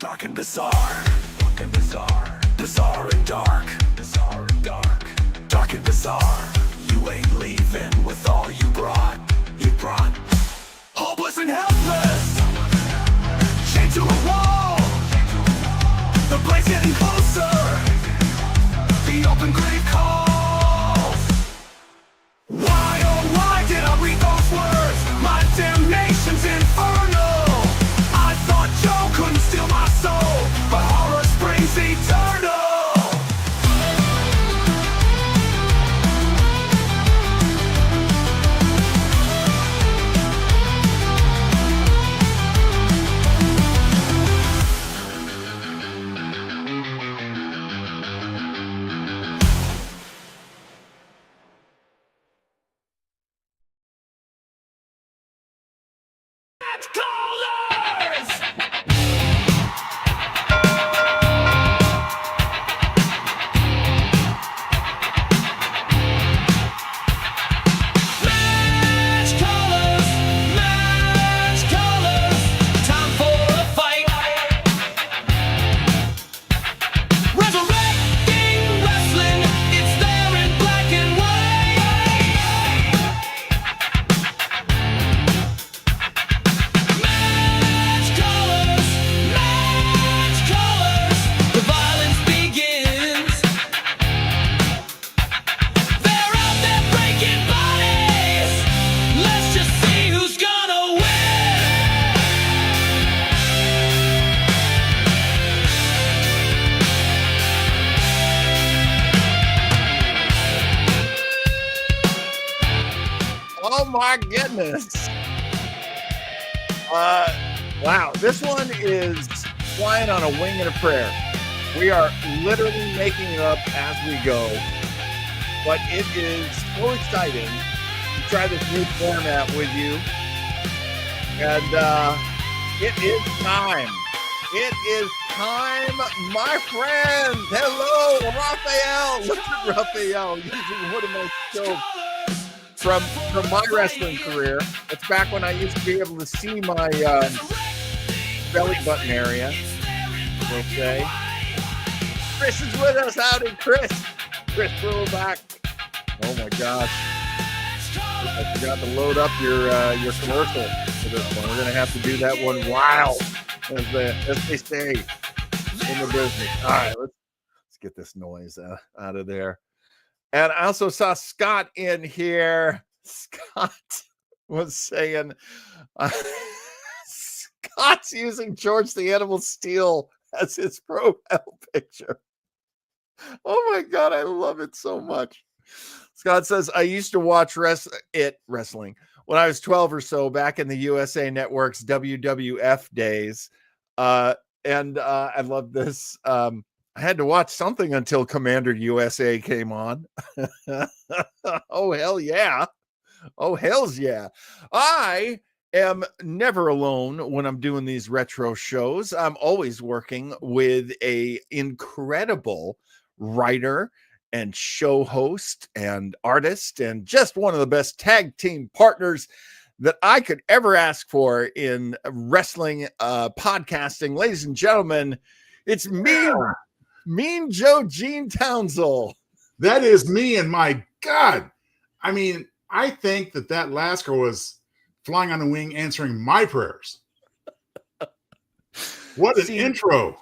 Dark and bizarre, bizarre and dark, dark and bizarre. You ain't leaving with all you brought, hopeless and helpless, chained to a wall. The blade's getting closer, the open grave calls. Why, oh why did I read those words? My damnation's infernal. I thought Joe couldn't steal my soul, but horror springs eternal. Callers! Match callers, time for a fight. Resurrecting wrestling, it's there in black and white. Match callers, the violence begins. They're out there breaking bodies. Let's just see who's gonna win. Oh my goodness. Wow, this one is flying on a wing and a prayer. We are literally making it up as we go, but it is so exciting to try this new format with you. And it is time. It is time, my friend. Hello, Raphael. Look at Raphael using one of my shows from my wrestling career. It's back when I used to be able to see my belly button area, we'll say. Chris is with us. Howdy, Chris. Chris, throw back. Oh my gosh. I forgot to load up your commercial for this one. We're gonna have to do that one wild, as they say in the business. All right, let's get this noise out of there. And I also saw Scott in here. Scott was saying, Scott's using George the Animal Steel as his profile picture. Oh my God, I love it so much. Scott says, I used to watch wrestling when I was 12 or so back in the USA Network's WWF days. And I love this. I had to watch something until Commander USA came on. Oh, hell yeah. Oh, hells yeah. I am never alone when I'm doing these retro shows. I'm always working with a incredible writer and show host and artist and just one of the best tag team partners that I could ever ask for in wrestling podcasting. Ladies and gentlemen, it's me. Mean Joe Gene Townsel. That is me, and my God. I mean, I think that last girl was flying on the wing answering my prayers. What an intro.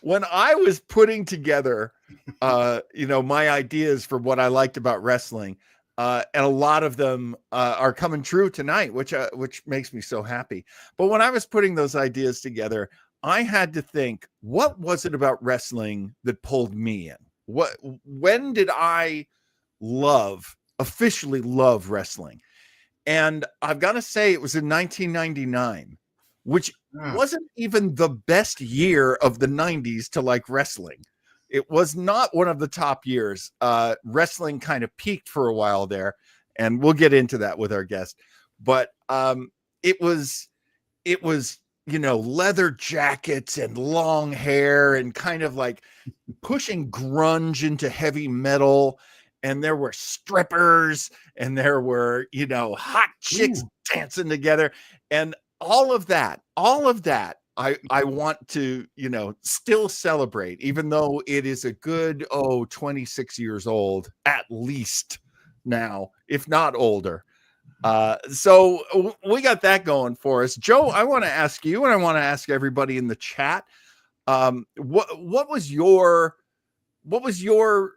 When I was putting together my ideas for what I liked about wrestling, and a lot of them are coming true tonight, which makes me so happy. But when I was putting those ideas together, I had to think, what was it about wrestling that pulled me in? When did I officially love wrestling? And I've got to say it was in 1999, which wasn't even the best year of the 90s to like wrestling. It was not one of the top years. Wrestling kind of peaked for a while there, and we'll get into that with our guest. But it was leather jackets and long hair and kind of like pushing grunge into heavy metal. And there were strippers and there were, hot chicks dancing together. And all of that I want to, still celebrate, even though it is a good 26 years old at least now, if not older. So we got that going for us. Joe, I want to ask you, and I want to ask everybody in the chat, what was your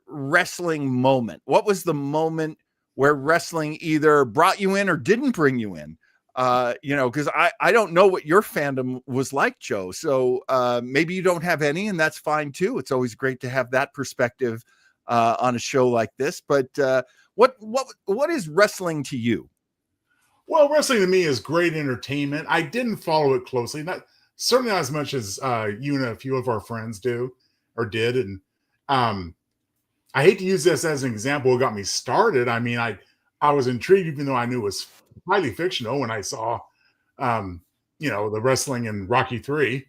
wrestling moment? What was the moment where wrestling either brought you in or didn't bring you in? Because I don't know what your fandom was like, Joe. So maybe you don't have any, and that's fine too. It's always great to have that perspective on a show like this. But what is wrestling to you? Well, wrestling to me is great entertainment. I didn't follow it closely, certainly not as much as you and a few of our friends do or did. And I hate to use this as an example. It got me started. I mean, I was intrigued, even though I knew it was highly fictional when I saw, the wrestling in Rocky 3.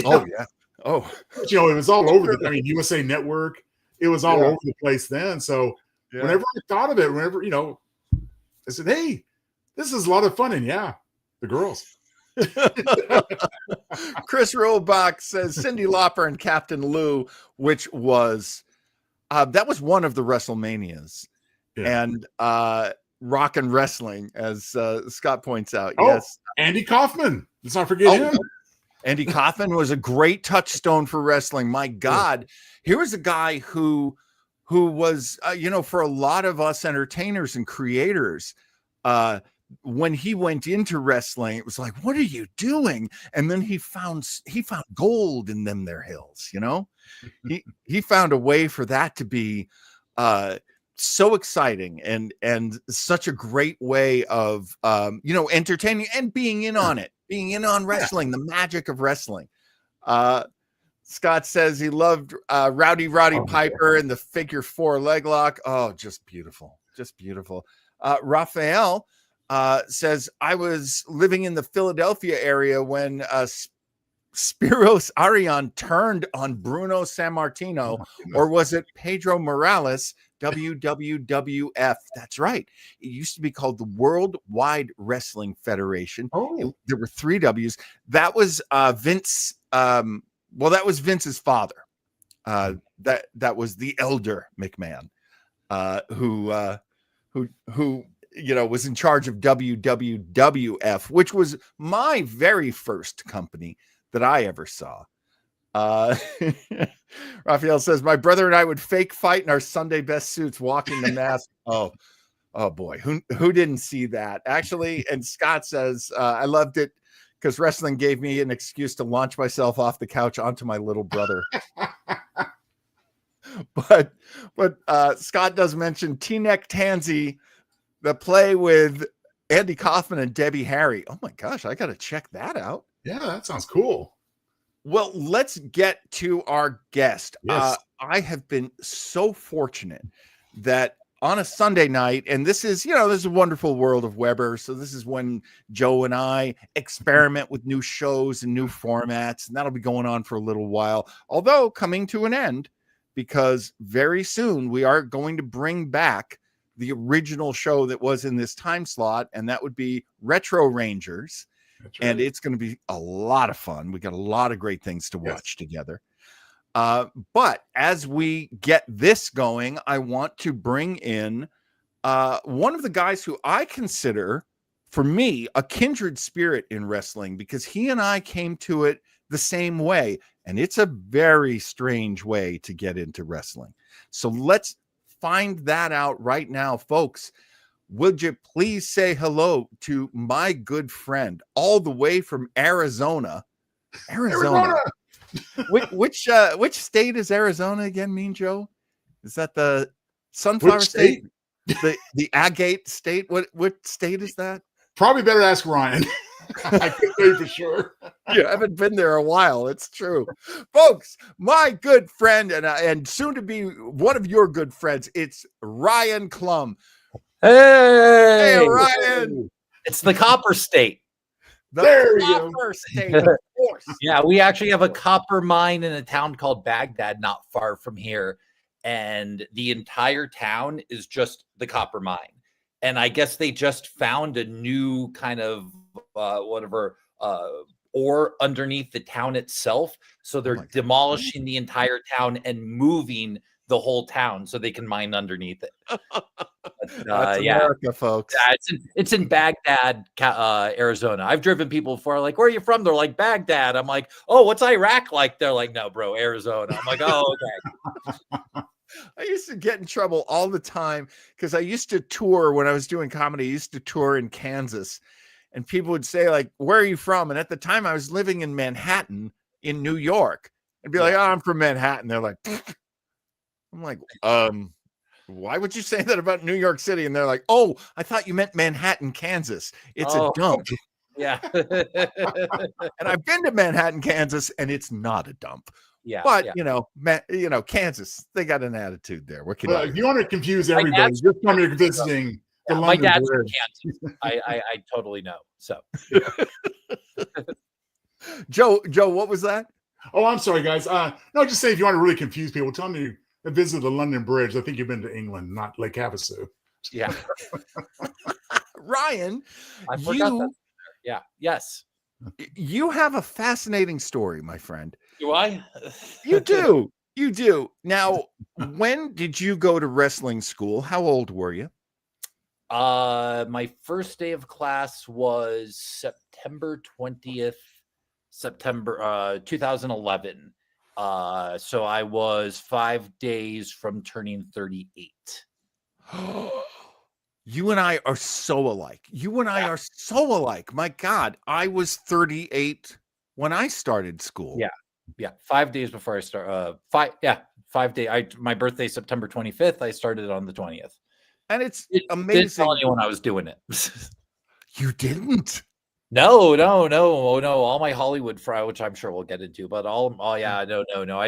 Oh yeah. Oh, but, it was all over. USA Network. It was all over the place then. So whenever I thought of it, I said, hey, this is a lot of fun. And the girls. Chris Roebuck says Cyndi Lauper and Captain Lou, which was that was one of the WrestleManias, and rock and wrestling, as Scott points out. Yes, Andy Kaufman. Let's not forget him. Andy Kaufman was a great touchstone for wrestling. My God, here was a guy who was for a lot of us entertainers and creators. When he went into wrestling, it was like, what are you doing? And then he found gold in them there hills, he found a way for that to be so exciting and such a great way of entertaining and being in on it, being in on wrestling, the magic of wrestling. Scott says he loved Rowdy Piper and the figure 4 leg lock. Oh, just beautiful. Raphael says, I was living in the Philadelphia area when Spiros Arion turned on Bruno Sammartino, or was it Pedro Morales, WWWF? That's right. It used to be called the Worldwide Wrestling Federation. There were 3 W's. That was Vince. That was Vince's father. That was the elder McMahon, who was in charge of WWWF, which was my very first company that I ever saw. Raphael says, my brother and I would fake fight in our Sunday best suits, walking the mask. Oh boy. Who didn't see that? Actually, and Scott says, I loved it because wrestling gave me an excuse to launch myself off the couch onto my little brother. But Scott does mention T-Neck Tansy, the play with Andy Kaufman and Debbie Harry. Oh my gosh, I got to check that out. Yeah, that sounds cool. Well, let's get to our guest. Yes. I have been so fortunate that on a Sunday night, and this is a wonderful world of Weber. So this is when Joe and I experiment with new shows and new formats, and that'll be going on for a little while, although coming to an end, because very soon we are going to bring back the original show that was in this time slot, and that would be Retro Rangers. That's right. And it's going to be a lot of fun. We got a lot of great things to watch together. But as we get this going, I want to bring in one of the guys who I consider, for me, a kindred spirit in wrestling, because he and I came to it the same way, and it's a very strange way to get into wrestling. So let's find that out right now, folks. Would you please say hello to my good friend all the way from Arizona? Which state is Arizona again, Mean Joe? Is that the Sunflower State? The Agate State? What state is that? Probably better ask Ryan. I can say for sure. You haven't been there a while. It's true. Folks, my good friend and soon to be one of your good friends, it's Ryan Clum. Hey, Ryan. It's the Copper State. The Copper State, of course. Yeah, we actually have a copper mine in a town called Baghdad, not far from here. And the entire town is just the copper mine. And I guess they just found a new kind of or underneath the town itself. So they're my God. demolishing the entire town and moving the whole town so they can mine underneath it. That's Yeah. America, folks. It's in Baghdad, Arizona. I've driven people before, like, where are you from? They're like, Baghdad. I'm like, oh, what's Iraq like? They're like, no, bro, Arizona. I'm like, oh, okay. I used to get in trouble all the time because I used to tour when I was doing comedy. I used to tour in Kansas, and people would say, like, where are you from? And at the time I was living in Manhattan in New York. I'd be like, oh, I'm from Manhattan. They're like, I'm like, why would you say that about New York City? And they're like, oh, I thought you meant Manhattan, Kansas. It's a dump. Yeah. And I've been to Manhattan, Kansas, and it's not a dump. Yeah. But yeah. Kansas, they got an attitude there. What can Well, you if do? you want to confuse everybody, just come here visiting the Yeah, my London dad's from Bridge. Kansas. I totally know. So Joe, what was that? Oh, I'm sorry, guys. No, just say if you want to really confuse people, tell them to visit the London Bridge. I think you've been to England, not Lake Havasu. yeah. Ryan, I forgot that. Yeah. Yes. you have a fascinating story, my friend. Do I? You do. You do. Now, when did you go to wrestling school? How old were you? My first day of class was September 20th, 2011. So I was 5 days from turning 38. You and I are so alike. You and I are so alike. My God, I was 38 when I started school. Yeah. Yeah. 5 days before I start. 5 days. My birthday, September 25th. I started on the 20th. And it's Didn't amazing. tell anyone I was doing it. You didn't? No. All my Hollywood friends, which I'm sure we'll get into, but no. I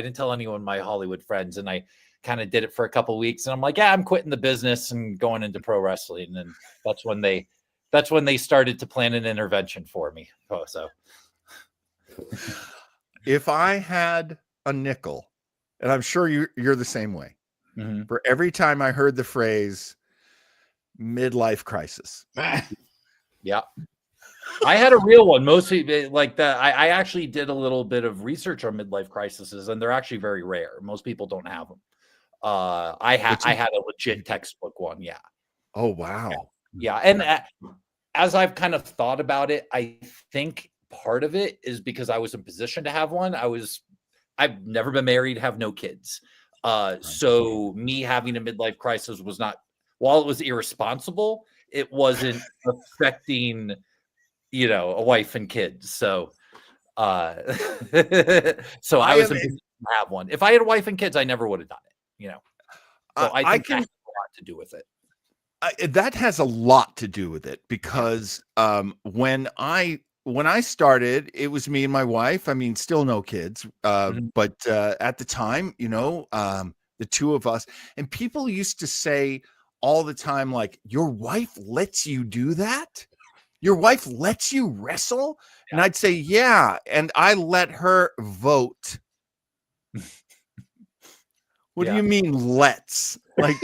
didn't tell anyone, my Hollywood friends, and I kind of did it for a couple of weeks, and I'm like, yeah, I'm quitting the business and going into pro wrestling, and that's when they started to plan an intervention for me. Oh, so if I had a nickel, and I'm sure you're the same way, for every time I heard the phrase midlife crisis. Yeah. I had a real one. Most people like that. I actually did a little bit of research on midlife crises, and they're actually very rare. Most people don't have them. I had a legit textbook one. Yeah. Oh, wow. Yeah. And as I've kind of thought about it, I think part of it is because I was in position to have one. I've never been married, have no kids. So me having a midlife crisis was not, while it was irresponsible, it wasn't affecting, a wife and kids. So, I was in position to have one. If I had a wife and kids, I never would have done it, So I think that has a lot to do with it. That has a lot to do with it because when I started, it was me and my wife. I mean, still no kids, but at the time, the two of us, and people used to say all the time, like, your wife lets you do that? Your wife lets you wrestle? Yeah. And I'd say, yeah. And I let her vote. What do you mean, let's? Like,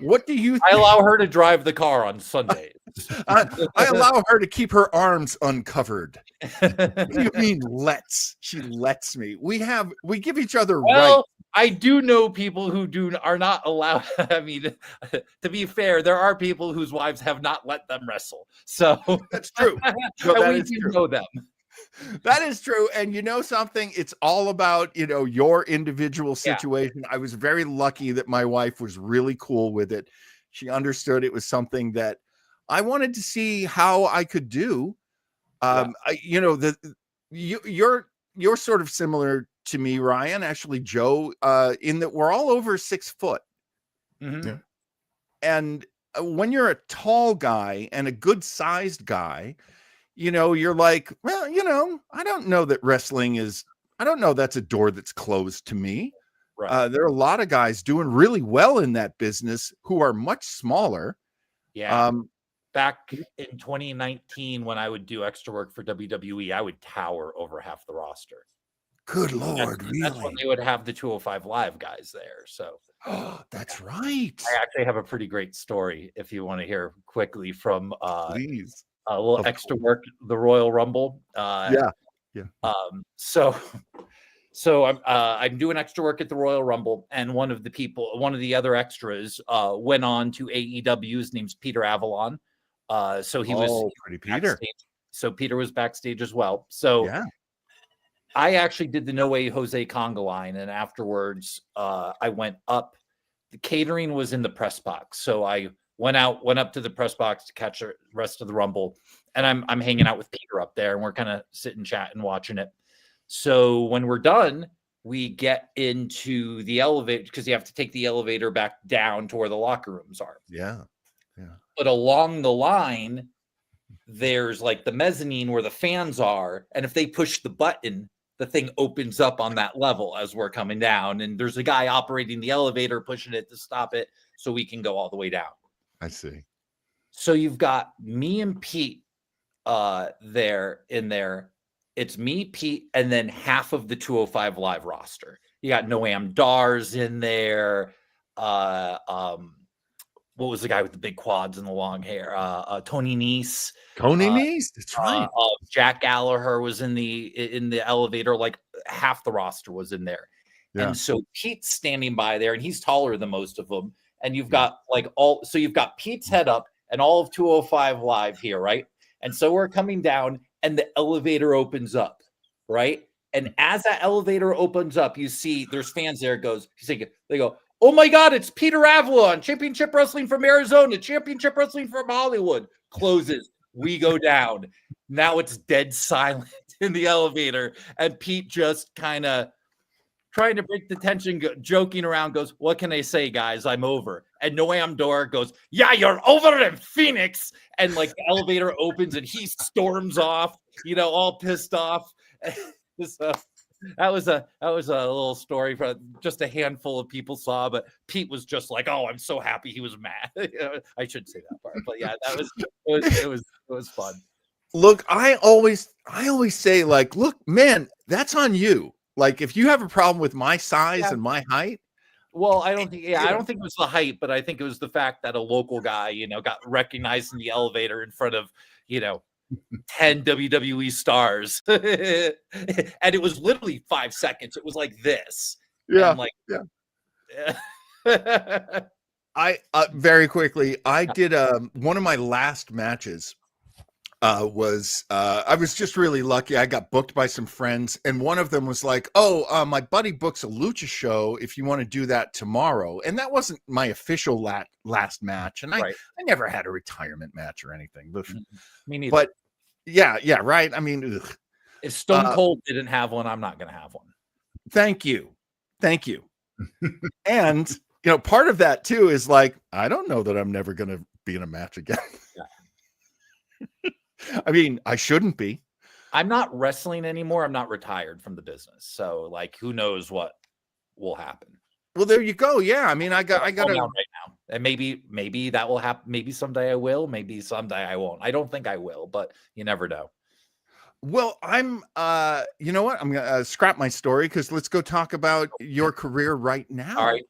what do you think? I allow her to drive the car on Sundays. I allow her to keep her arms uncovered. What do you mean, let's? She lets me. We give each other rights. I do know people who are not allowed. I mean, to be fair, there are people whose wives have not let them wrestle. So that's true. We do know them. That is true. And you know something? It's all about, your individual situation. Yeah. I was very lucky that my wife was really cool with it. She understood it was something that I wanted to see how I could do. You're sort of similar to me, Ryan, actually, Joe, in that we're all over 6 foot. Yeah. And when you're a tall guy and a good sized guy, you're like, well, I don't know that I don't know that's a door that's closed to me. Right. There are a lot of guys doing really well in that business who are much smaller. Yeah. Back in 2019, when I would do extra work for WWE, I would tower over half the roster. Good Lord, really? That's when they would have the 205 Live guys there. So that's right. I actually have a pretty great story if you want to hear quickly from Please. a little Of extra work, the Royal Rumble. Yeah. So I'm doing extra work at the Royal Rumble, and one of the other extras went on to AEW. His name's Peter Avalon. So he was Pretty Peter. backstage. So Peter was backstage as well. So Yeah. I actually did the No Way Jose conga line, and afterwards I went up. The catering was in the press box, so I went up to the press box to catch the rest of the Rumble, and I'm hanging out with Peter up there, and we're kind of sitting, chatting, watching it. So when we're done, we get into the elevator because you have to take the elevator back down to where the locker rooms are. Yeah. But along the line, there's like the mezzanine where the fans are, and if they push the button, the thing opens up on that level as we're coming down, and there's a guy operating the elevator, pushing it to stop it so we can go all the way down. I see. So you've got me and Pete there. It's me, Pete, and then half of the 205 Live roster. You got Noam Dars in there. What was the guy with the big quads and the long hair? Tony Nese. Tony Nese. That's right. Jack Gallagher was in the elevator. Like half the roster was in there. Yeah. And so Pete's standing by there, and he's taller than most of them. And you've got you've got Pete's head up and all of 205 Live here, right? And so we're coming down, and the elevator opens up, right? And as that elevator opens up, you see there's fans there. They go, oh my God, it's Peter Avalon, Championship Wrestling from Arizona, Championship Wrestling from Hollywood. Closes. We go down. Now it's dead silent in the elevator. And Pete just kind of trying to break the tension, joking around, goes, what can I say, guys? I'm over. And Noam Dar goes, yeah, you're over in Phoenix. And like the elevator opens and he storms off, all pissed off. So that was a little story for just a handful of people saw, but Pete was just like, oh, I'm so happy he was mad. I should say that part, but yeah, it was fun. Look, I always say, like, look, man, that's on you. Like, if you have a problem with my size and my height. Well, I don't think it was the height, but I think it was the fact that a local guy, got recognized in the elevator in front of, 10 WWE stars. And it was literally 5 seconds. It was like this. Yeah. Yeah. I very quickly, I did one of my last matches was I was just really lucky. I got booked by some friends, and one of them was like, oh, my buddy books a lucha show if you want to do that tomorrow. And that wasn't my official last match, and I never had a retirement match or anything. Me neither. But yeah, right. I mean, ugh. If Stone Cold didn't have one, I'm not going to have one. Thank you. And part of that too is like, I don't know that I'm never going to be in a match again. Yeah. I mean, I shouldn't be. I'm not wrestling anymore. I'm not retired from the business. So like, who knows what will happen? Well, there you go. Yeah. I mean, I got right now. And maybe that will happen. Maybe someday I will, maybe someday I won't. I don't think I will, but you never know. Well, I'm, you know what? I'm going to scrap my story because let's go talk about your career right now. All right.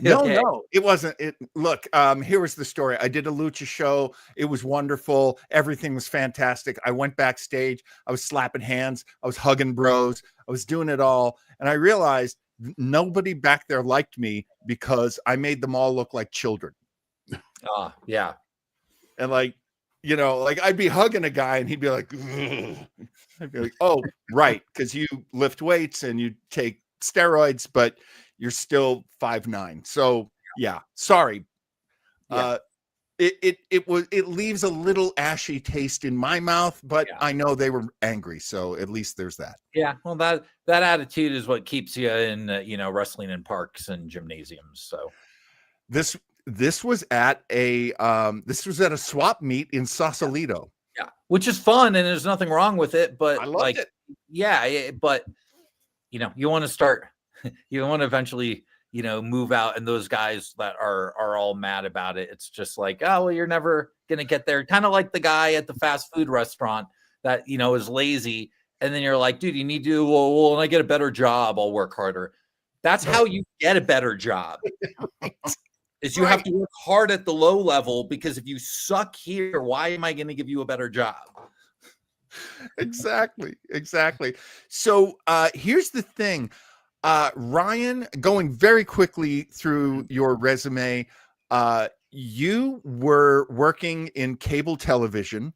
No, it wasn't. Look, here was the story. I did a lucha show. It was wonderful. Everything was fantastic. I went backstage. I was slapping hands. I was hugging bros. I was doing it all. And I realized nobody back there liked me because I made them all look like children. Yeah. And like, I'd be hugging a guy and he'd be like, ugh. I'd be like, oh, right. Because you lift weights and you take steroids, but you're still 5'9". So yeah, sorry. Yeah. It leaves a little ashy taste in my mouth, but I know they were angry. So at least there's that. Yeah. Well, that attitude is what keeps you in, wrestling in parks and gymnasiums. So this was at a swap meet in Sausalito. Yeah. Which is fun. And there's nothing wrong with it, but I loved it. Yeah, but you want to eventually, move out, and those guys that are all mad about it. It's just like, oh, well, you're never going to get there. Kind of like the guy at the fast food restaurant that, is lazy. And then you're like, dude, you need to, well, when I get a better job, I'll work harder. That's how you get a better job. is you have to work hard at the low level, because if you suck here, why am I going to give you a better job? Exactly. So here's the thing. Ryan, going very quickly through your resume, you were working in cable television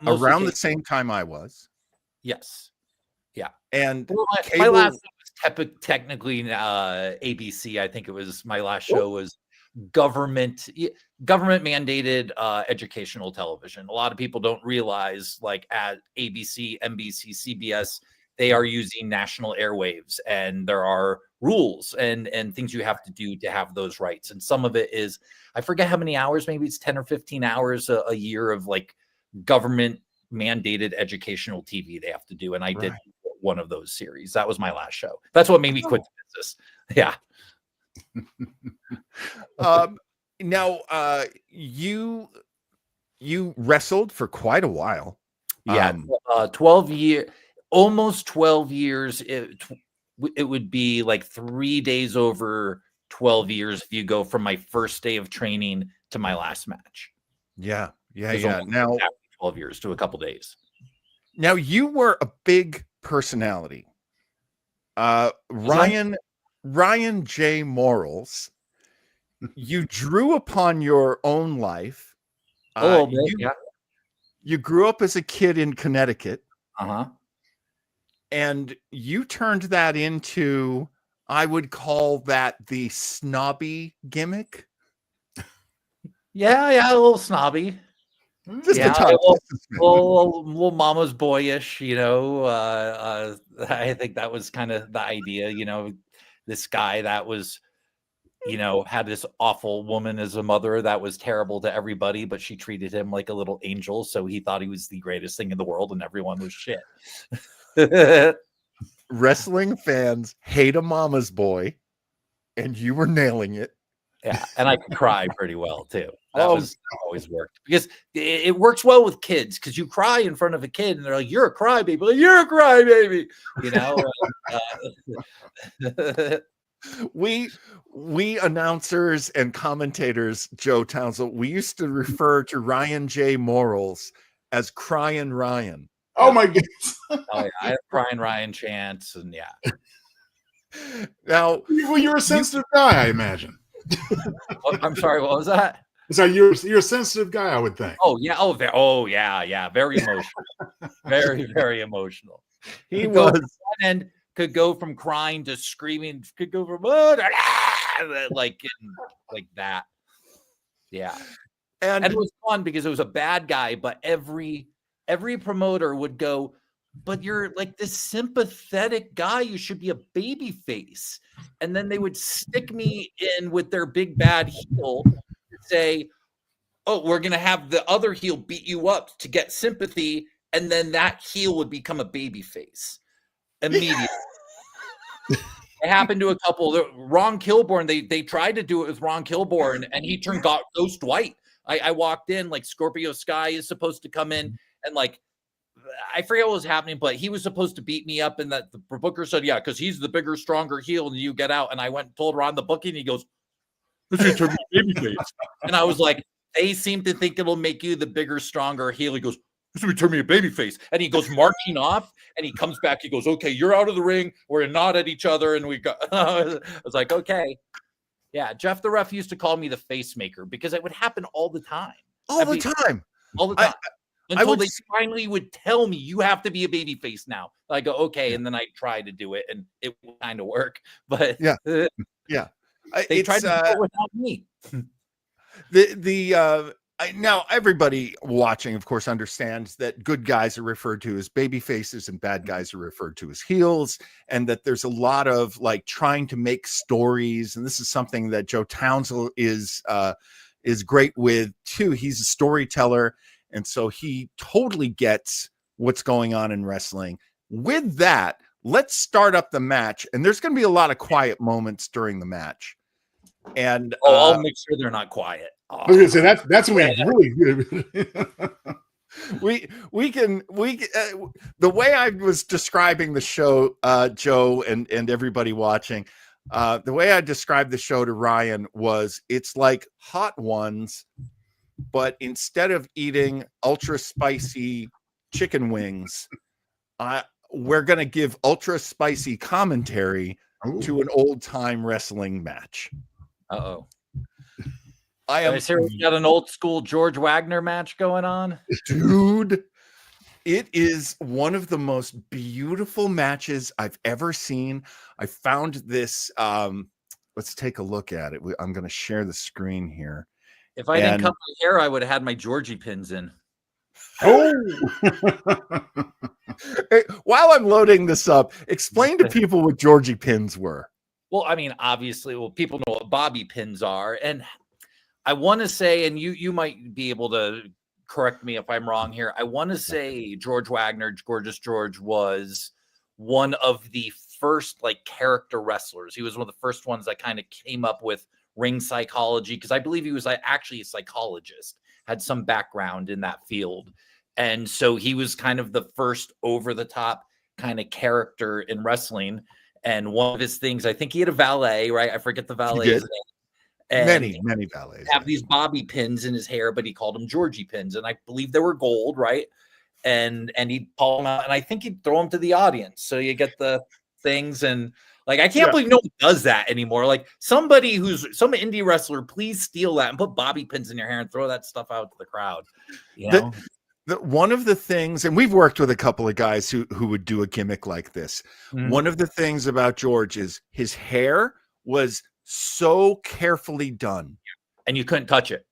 around the same time I was. Yes. Yeah. And well, my last show was technically ABC. I think it was my last show was government mandated educational television. A lot of people don't realize, like at ABC, NBC, CBS, they are using national airwaves, and there are rules and things you have to do to have those rights. And some of it is, I forget how many hours, maybe it's 10 or 15 hours a year of like government mandated educational TV they have to do. And I did one of those series. That was my last show. That's what made me quit the business. Yeah. Now, you wrestled for quite a while. Yeah, 12 years, almost 12 years. It would be like 3 days over 12 years if you go from my first day of training to my last match. Yeah. Now 12 years to a couple days. Now you were a big personality. Ryan J. Morals. You drew upon your own life. You grew up as a kid in Connecticut. And you turned that into, I would call that the snobby gimmick. Yeah, a little snobby. Just a little mama's boyish, you know. I think that was kind of the idea, you know. This guy that was, you know, had this awful woman as a mother that was terrible to everybody, but she treated him like a little angel, so he thought he was the greatest thing in the world, and everyone was shit. Wrestling fans hate a mama's boy, and you were nailing it. Yeah, and I could cry pretty well too. That always worked, because it works well with kids, because you cry in front of a kid and they're like, "You're a crybaby." Like, "You're a crybaby," you know. We announcers and commentators, Joe Townsel, we used to refer to Ryan J. Morals as Crying Ryan. Oh my goodness! I have Crying Ryan chants, and Now, well, you're a sensitive guy, I imagine. I'm sorry, what was that? So you're a sensitive guy, I would think. Oh yeah, very emotional, very emotional. He was, and could go from crying to screaming, could go from like that. Yeah, and it was fun because it was a bad guy, but every promoter would go, "But you're like this sympathetic guy. You should be a baby face." And then they would stick me in with their big bad heel and say, "Oh, we're going to have the other heel beat you up to get sympathy." And then that heel would become a baby face immediately. It happened to a couple. Ron Kilborn, they tried to do it with Ron Kilborn, and he turned ghost white. I walked in, like Scorpio Sky is supposed to come in, and like, I forget what was happening, but he was supposed to beat me up, and that the booker said, "Yeah, because he's the bigger, stronger heel, and you get out." And I went and told Ron the booking, and he goes, "This is turn me babyface." And I was like, "They seem to think it'll make you the bigger, stronger heel." He goes, "This will turn me a babyface." And he goes marching off, and he comes back. He goes, "Okay, you're out of the ring. We're nod at each other," and we go. I was like, "Okay." Yeah, Jeff the ref used to call me the face maker because it would happen all the time. All the time. Until they finally would tell me, "You have to be a baby face now." I go, "Okay," and then I try to do it, and it would kind of work. But yeah, they tried to do it without me. Now everybody watching, of course, understands that good guys are referred to as baby faces and bad guys are referred to as heels, and that there's a lot of like trying to make stories. And this is something that Joe Townsel is great with too. He's a storyteller, and so he totally gets what's going on in wrestling. With that, let's start up the match, and there's going to be a lot of quiet moments during the match. And I'll make sure they're not quiet. I was gonna say that's when we really good. we can the way I was describing the show, Joe and everybody watching, The way I described the show to Ryan was it's like Hot Ones, but instead of eating ultra spicy chicken wings, we're going to give ultra spicy commentary to an old time wrestling match. Uh-oh. I am We got an old school George Wagner match going on. Dude, it is one of the most beautiful matches I've ever seen. I found this. Let's take a look at it. I'm going to share the screen here. If I didn't cut my hair, I would have had my Georgie pins in. Oh, Hey, while I'm loading this up, explain to people what Georgie pins were. Well, I mean, obviously, people know what bobby pins are. And I want to say, and you might be able to correct me if I'm wrong here. I want to say George Wagner, Gorgeous George, was one of the first like character wrestlers. He was one of the first ones that kind of came up with ring psychology, because I believe he was actually a psychologist, had some background in that field. And so he was kind of the first over the top kind of character in wrestling. And one of his things, I think he had a valet, right? I forget the valet's name. And many valets have these bobby pins in his hair, but he called them Georgie pins, and I believe they were gold, right? And he'd pull them out, and I think he'd throw them to the audience, so you get the things. And like, I can't believe no one does that anymore. Like, somebody who's some indie wrestler, please steal that and put bobby pins in your hair and throw that stuff out to the crowd. You know, one of the things, and we've worked with a couple of guys who would do a gimmick like this. One of the things about George is his hair was so carefully done, and you couldn't touch it,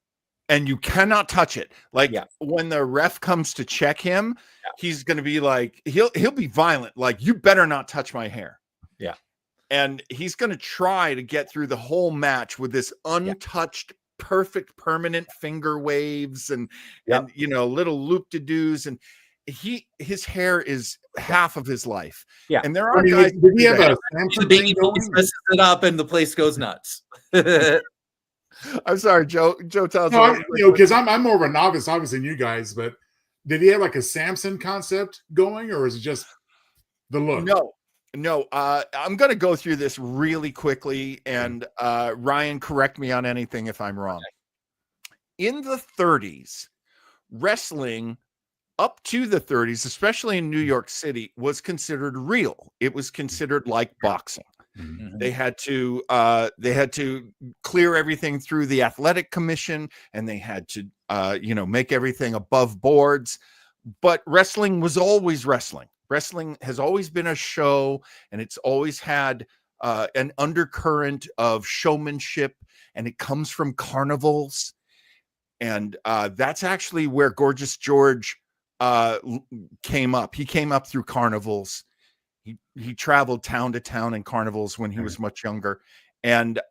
and you cannot touch it. Like when the ref comes to check him, he's going to be like, he'll be violent. Like, you better not touch my hair. Yeah. And he's going to try to get through the whole match with this untouched, perfect, permanent finger waves and you know, little loop-de-doos. And his hair is half of his life. Yeah. And there are guys. Did he have a the baby messes it up and the place goes nuts. I'm sorry, Joe Townsel. No, you know, because I'm more of a novice, obviously, than you guys, but did he have like a Samson concept going, or is it just the look? No. I'm going to go through this really quickly, and Ryan, correct me on anything if I'm wrong. In the 30s, wrestling up to the 30s, especially in New York City, was considered real. It was considered like boxing. Mm-hmm. They had to clear everything through the athletic commission, and they had to make everything above boards. But wrestling was always wrestling. Wrestling has always been a show, and it's always had an undercurrent of showmanship, and it comes from carnivals. And that's actually where Gorgeous George came up. He came up through carnivals. He traveled town to town in carnivals when he was much younger, and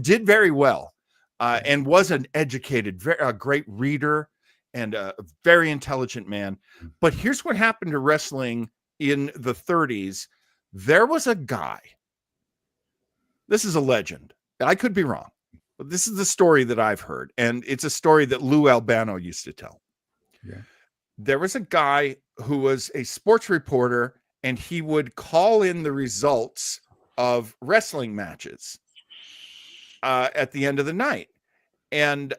did very well, and was an educated, a great reader, and a very intelligent man. But here's what happened to wrestling in the 30s. There was a guy. This is a legend. I could be wrong, but this is the story that I've heard, and it's a story that Lou Albano used to tell. Yeah. There was a guy who was a sports reporter, and he would call in the results of wrestling matches at the end of the night. And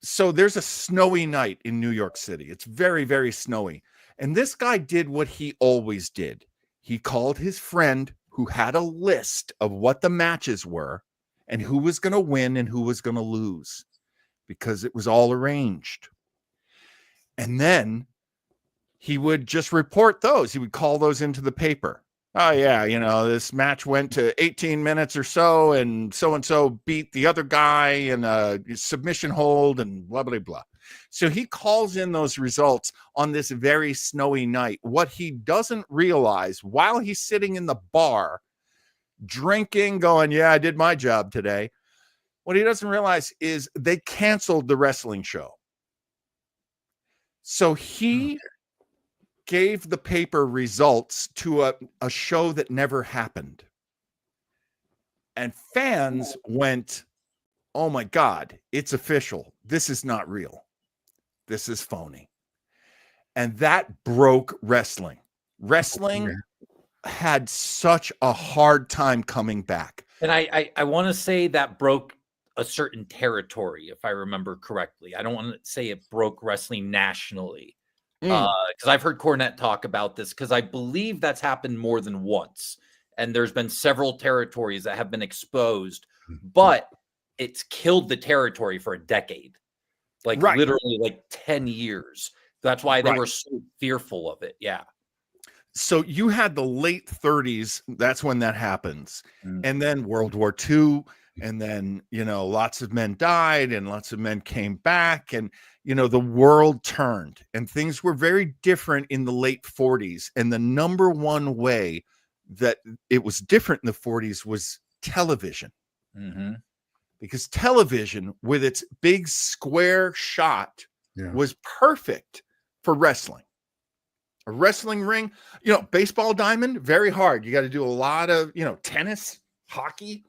so there's a snowy night in New York City. It's very, very snowy. And this guy did what he always did. He called his friend who had a list of what the matches were and who was going to win and who was going to lose, because it was all arranged. And then he would just report those. He would call those into the paper. Oh, yeah, this match went to 18 minutes or so, and so beat the other guy in a submission hold and blah, blah, blah. So he calls in those results on this very snowy night. What he doesn't realize while he's sitting in the bar, drinking, going, yeah, I did my job today. What he doesn't realize is they canceled the wrestling show. So he gave the paper results to a show that never happened. And fans went, oh my God, it's official. This is not real. This is phony. And that broke wrestling. Wrestling had such a hard time coming back. And I want to say that broke a certain territory, if I remember correctly. I don't want to say it broke wrestling nationally. Mm, Because I've heard Cornette talk about this, because I believe that's happened more than once. And there's been several territories that have been exposed, but it's killed the territory for a decade. Like right, literally like 10 years. That's why they right. were so fearful of it. Yeah. So you had the late 30s. That's when that happens. Mm. And then World War II. And then, lots of men died and lots of men came back. And, the world turned and things were very different in the late 40s. And the number one way that it was different in the 40s was television. Mm-hmm. Because television, with its big square shot, Yeah. was perfect for wrestling. A wrestling ring, baseball diamond, very hard. You got to do a lot of, tennis, hockey,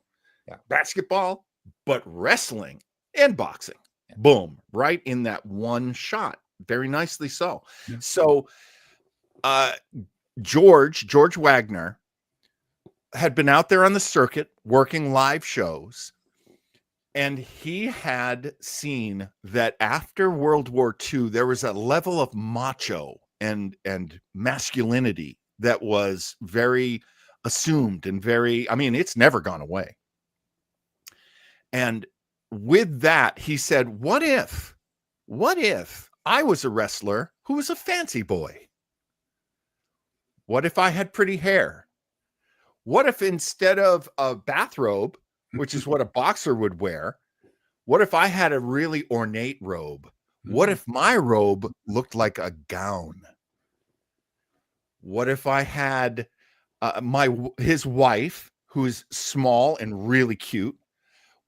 basketball, but wrestling and boxing, boom, right in that one shot. Very nicely so. Yeah. So George Wagner had been out there on the circuit working live shows. And he had seen that after World War II, there was a level of macho and masculinity that was very assumed and it's never gone away. And with that, he said, what if I was a wrestler who was a fancy boy? What if I had pretty hair? What if instead of a bathrobe, which is what a boxer would wear, what if I had a really ornate robe? What if my robe looked like a gown? What if I had his wife, who's small and really cute?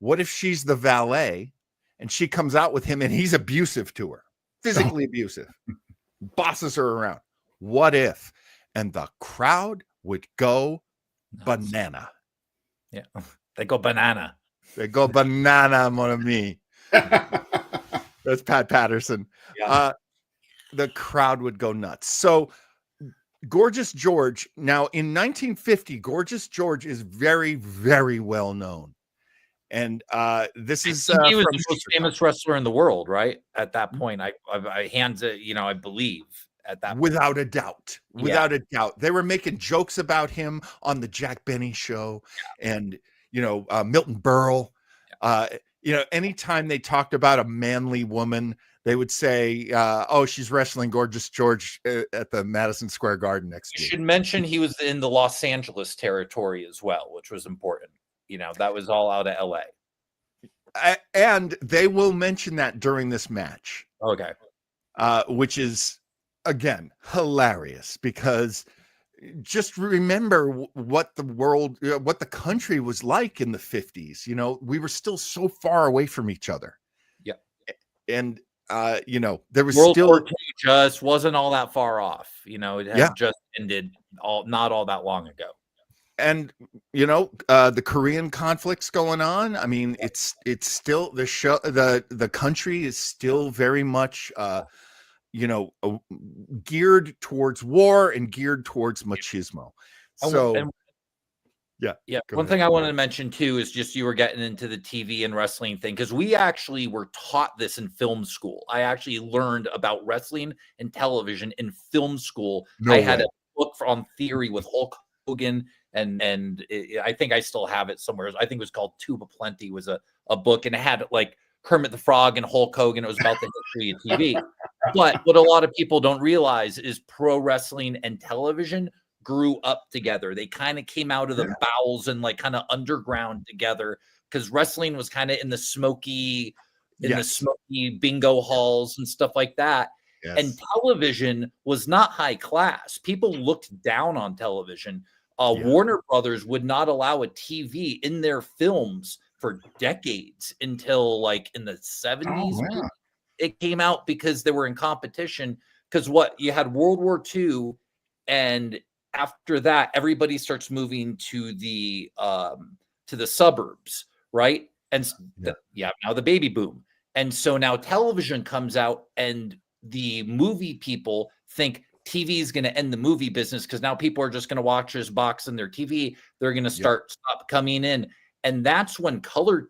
What if she's the valet and she comes out with him and he's abusive to her, physically abusive, bosses her around? What if? And the crowd would go banana. Yeah. They go banana. They go banana, mon ami. That's Pat Patterson. Yeah. The crowd would go nuts. So Gorgeous George, now in 1950, Gorgeous George is very, very well known. And this is he was from the most famous wrestler in the world, right? At that point, I believe at that point. Without a doubt. Without a doubt. They were making jokes about him on the Jack Benny show and Milton Berle. Anytime they talked about a manly woman, they would say, she's wrestling Gorgeous George at the Madison Square Garden next week. You should mention he was in the Los Angeles territory as well, which was important. That was all out of LA. And they will mention that during this match. Okay. Which is, again, hilarious because just remember what the country was like in the 50s. We were still so far away from each other. Yeah. And, there was World still War II just wasn't all that far off. It had just ended not all that long ago. And the Korean conflict's going on. I mean, it's still the country is still very much geared towards war and geared towards machismo. So yeah. One thing I wanted to mention too is just you were getting into the TV and wrestling thing, because we actually were taught this in film school. I actually learned about wrestling and television in film school. I had a book on theory with Hulk Hogan. I think I still have it somewhere. I think it was called Tube of Plenty, was a book, and it had like Kermit the Frog and Hulk Hogan. It was about the history of TV. But what a lot of people don't realize is pro wrestling and television grew up together. They kind of came out of the bowels and like kind of underground together, because wrestling was kind of in the smoky bingo halls and stuff like that. Yes. And television was not high class. People looked down on television. Warner Brothers would not allow a TV in their films for decades until like in the 70s. Oh, wow. It came out because they were in competition, because you had World War II, and after that everybody starts moving to the suburbs, right? And now the baby boom. And so now television comes out, and the movie people think TV is going to end the movie business, because now people are just going to watch this box on their TV. They're going to stop coming in. And that's when color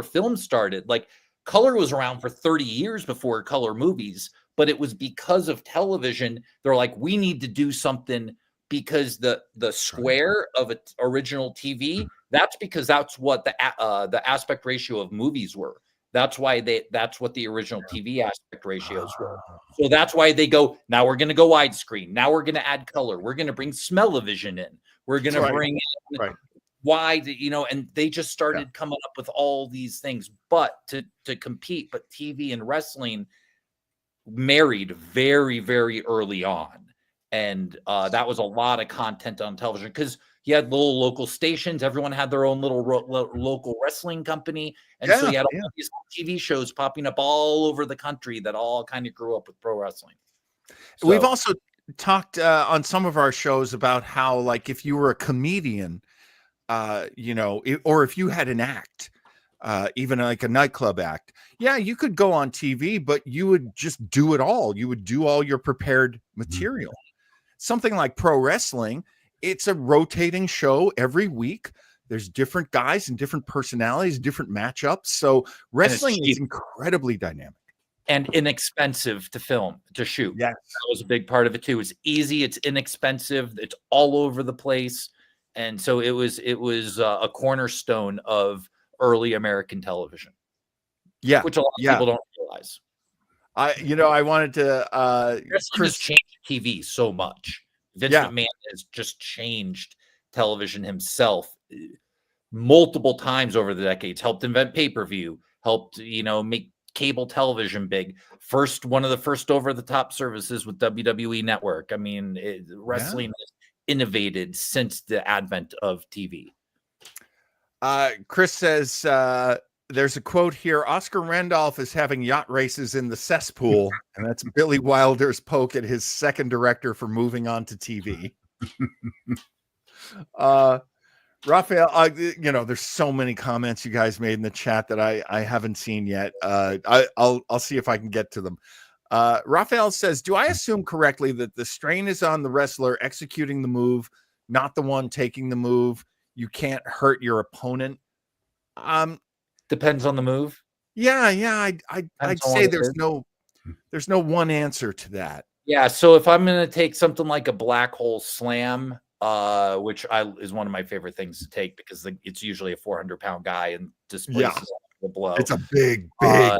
film started. Like color was around for 30 years before color movies, but it was because of television. They're like, we need to do something because the square of an original TV, that's because that's what the aspect ratio of movies were. That's why that's what the original TV aspect ratios were. So that's why they go, now we're going to go widescreen. Now we're going to add color. We're going to bring smell-o-vision in. We're going to bring in wide, and they just started coming up with all these things. But to compete, but TV and wrestling married very, very early on. And that was a lot of content on television because you had little local stations. Everyone had their own little local wrestling company. And so you had all these TV shows popping up all over the country that all kind of grew up with pro wrestling. So, we've also talked on some of our shows about how, like, if you were a comedian, or if you had an act, even like a nightclub act, you could go on TV, but you would just do it all. You would do all your prepared material. Something like pro wrestling, it's a rotating show every week. There's different guys and different personalities, different matchups. So wrestling is incredibly dynamic. And inexpensive to film, to shoot. Yes. That was a big part of it too. It's easy, it's inexpensive, it's all over the place. And so it was a cornerstone of early American television. Yeah. Which a lot of people don't realize. I wanted to Chris changed TV so much. Vince McMahon has just changed television himself multiple times over the decades, helped invent pay-per-view, helped, make cable television big. One of the first over-the-top services with WWE Network. I mean, wrestling has innovated since the advent of TV. Chris says, there's a quote here. Oscar Randolph is having yacht races in the cesspool, and that's Billy Wilder's poke at his second director for moving on to TV. Raphael, there's so many comments you guys made in the chat that I haven't seen yet. I'll see if I can get to them. Raphael says, do I assume correctly that the strain is on the wrestler executing the move, not the one taking the move? You can't hurt your opponent. Depends on the move. I'd say there's no one answer to that. Yeah, so if I'm going to take something like a black hole slam, which is one of my favorite things to take because it's usually a 400-pound guy and displaces the blow. It's a big. But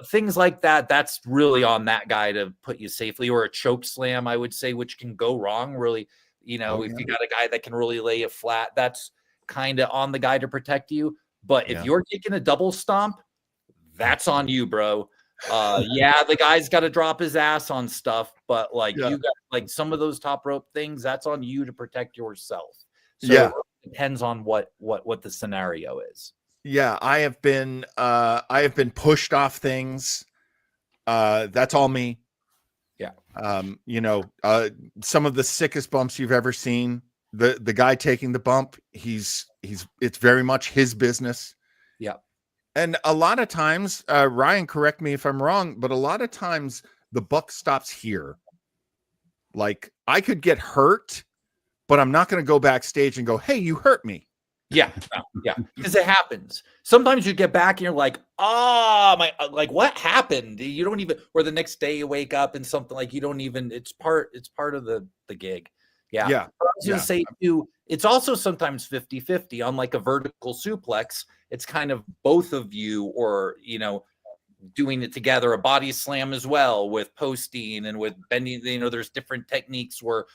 things like that, that's really on that guy to put you safely. Or a choke slam, I would say, which can go wrong. Really, if you got a guy that can really lay you flat, that's kind of on the guy to protect you. But if you're taking a double stomp, that's on you, bro. The guy's got to drop his ass on stuff, but you got like some of those top rope things, that's on you to protect yourself. So it depends on what the scenario is. Yeah, I have been pushed off things. That's all me. Yeah. Some of the sickest bumps you've ever seen. The guy taking the bump, it's very much his business. Yeah. And a lot of times, Ryan, correct me if I'm wrong, but a lot of times the buck stops here. Like, I could get hurt, but I'm not going to go backstage and go, hey, you hurt me. Yeah. Because it happens. Sometimes you get back and you're like, what happened? You don't even, or the next day you wake up and something like you don't even, it's part of the gig. Yeah. I was going to say too, it's also sometimes 50-50 on like a vertical suplex. It's kind of both of you or, doing it together, a body slam as well with posting and with bending, there's different techniques where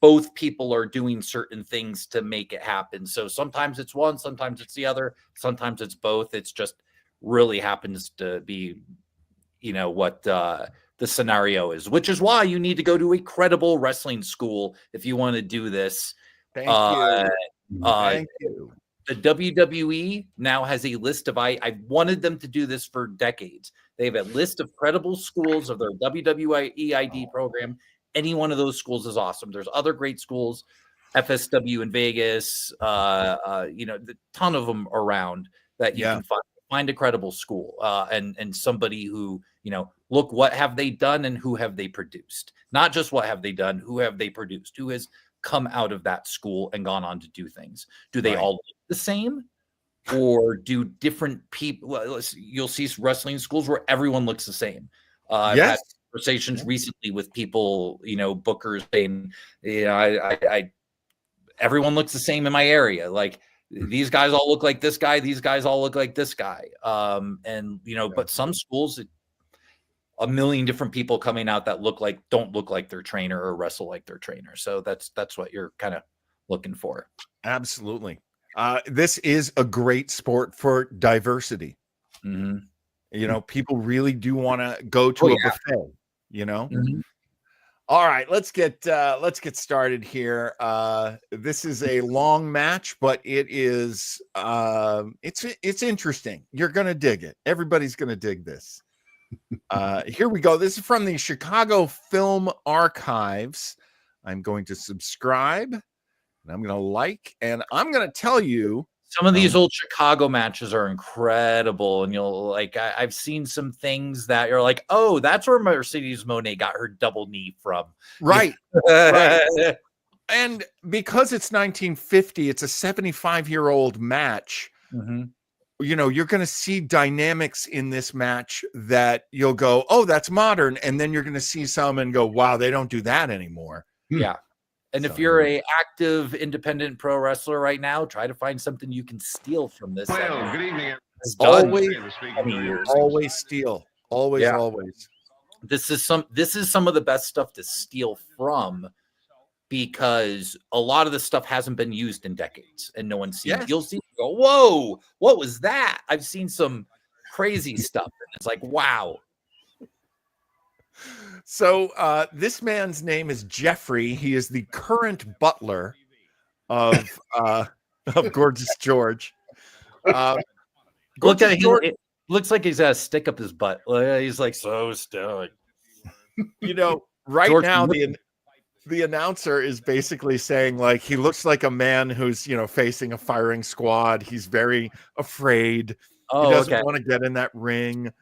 both people are doing certain things to make it happen. So sometimes it's one, sometimes it's the other, sometimes it's both. It's just really happens to be, what the scenario is, which is why you need to go to a credible wrestling school if you want to do this. Thank you. Thank you. The WWE now has a list of, I wanted them to do this for decades. They have a list of credible schools of their WWE EID program. Any one of those schools is awesome. There's other great schools, FSW in Vegas, the ton of them around that you can find a credible school and somebody who, look, what have they done and who have they produced? Not just what have they done, who have they produced? Who has come out of that school and gone on to do things? Do they Right. all look the same? Or do different people, well, you'll see wrestling schools where everyone looks the same. I've had Yes. conversations recently with people, bookers saying, everyone looks the same in my area. Like, these guys all look like this guy. These guys all look like this guy. But some schools, a million different people coming out that don't look like their trainer or wrestle like their trainer. So that's what you're kind of looking for. Absolutely. This is a great sport for diversity. Mm-hmm. People really do want to go to a buffet, Mm-hmm. All right, let's get started here. This is a long match, but it is it's interesting. You're gonna dig it. Everybody's gonna dig this. Here we go. This is from the Chicago Film Archives. I'm going to subscribe, and I'm going to like, and I'm going to tell you. Some of these old Chicago matches are incredible, and you'll I've seen some things that you're like, oh, that's where Mercedes Moné got her double knee from. Right. Right. And because it's 1950, it's a 75-year-old match. Mm-hmm. You're going to see dynamics in this match that you'll go, oh, that's modern. And then you're going to see some and go, wow, they don't do that anymore. Yeah. And if you're a active independent pro wrestler right now, try to find something you can steal from this. Well, good evening. Always steal. Always. This is some of the best stuff to steal from, because a lot of the stuff hasn't been used in decades and no one's seen it. You'll see, go, whoa, what was that? I've seen some crazy stuff. And it's like, wow. So this man's name is Jeffrey. He is the current butler of Gorgeous George. Look at it. It looks like he's got a stick up his butt. He's like so stoic. Right George, now the announcer is basically saying, like, he looks like a man who's facing a firing squad. He's very afraid. He doesn't want to get in that ring.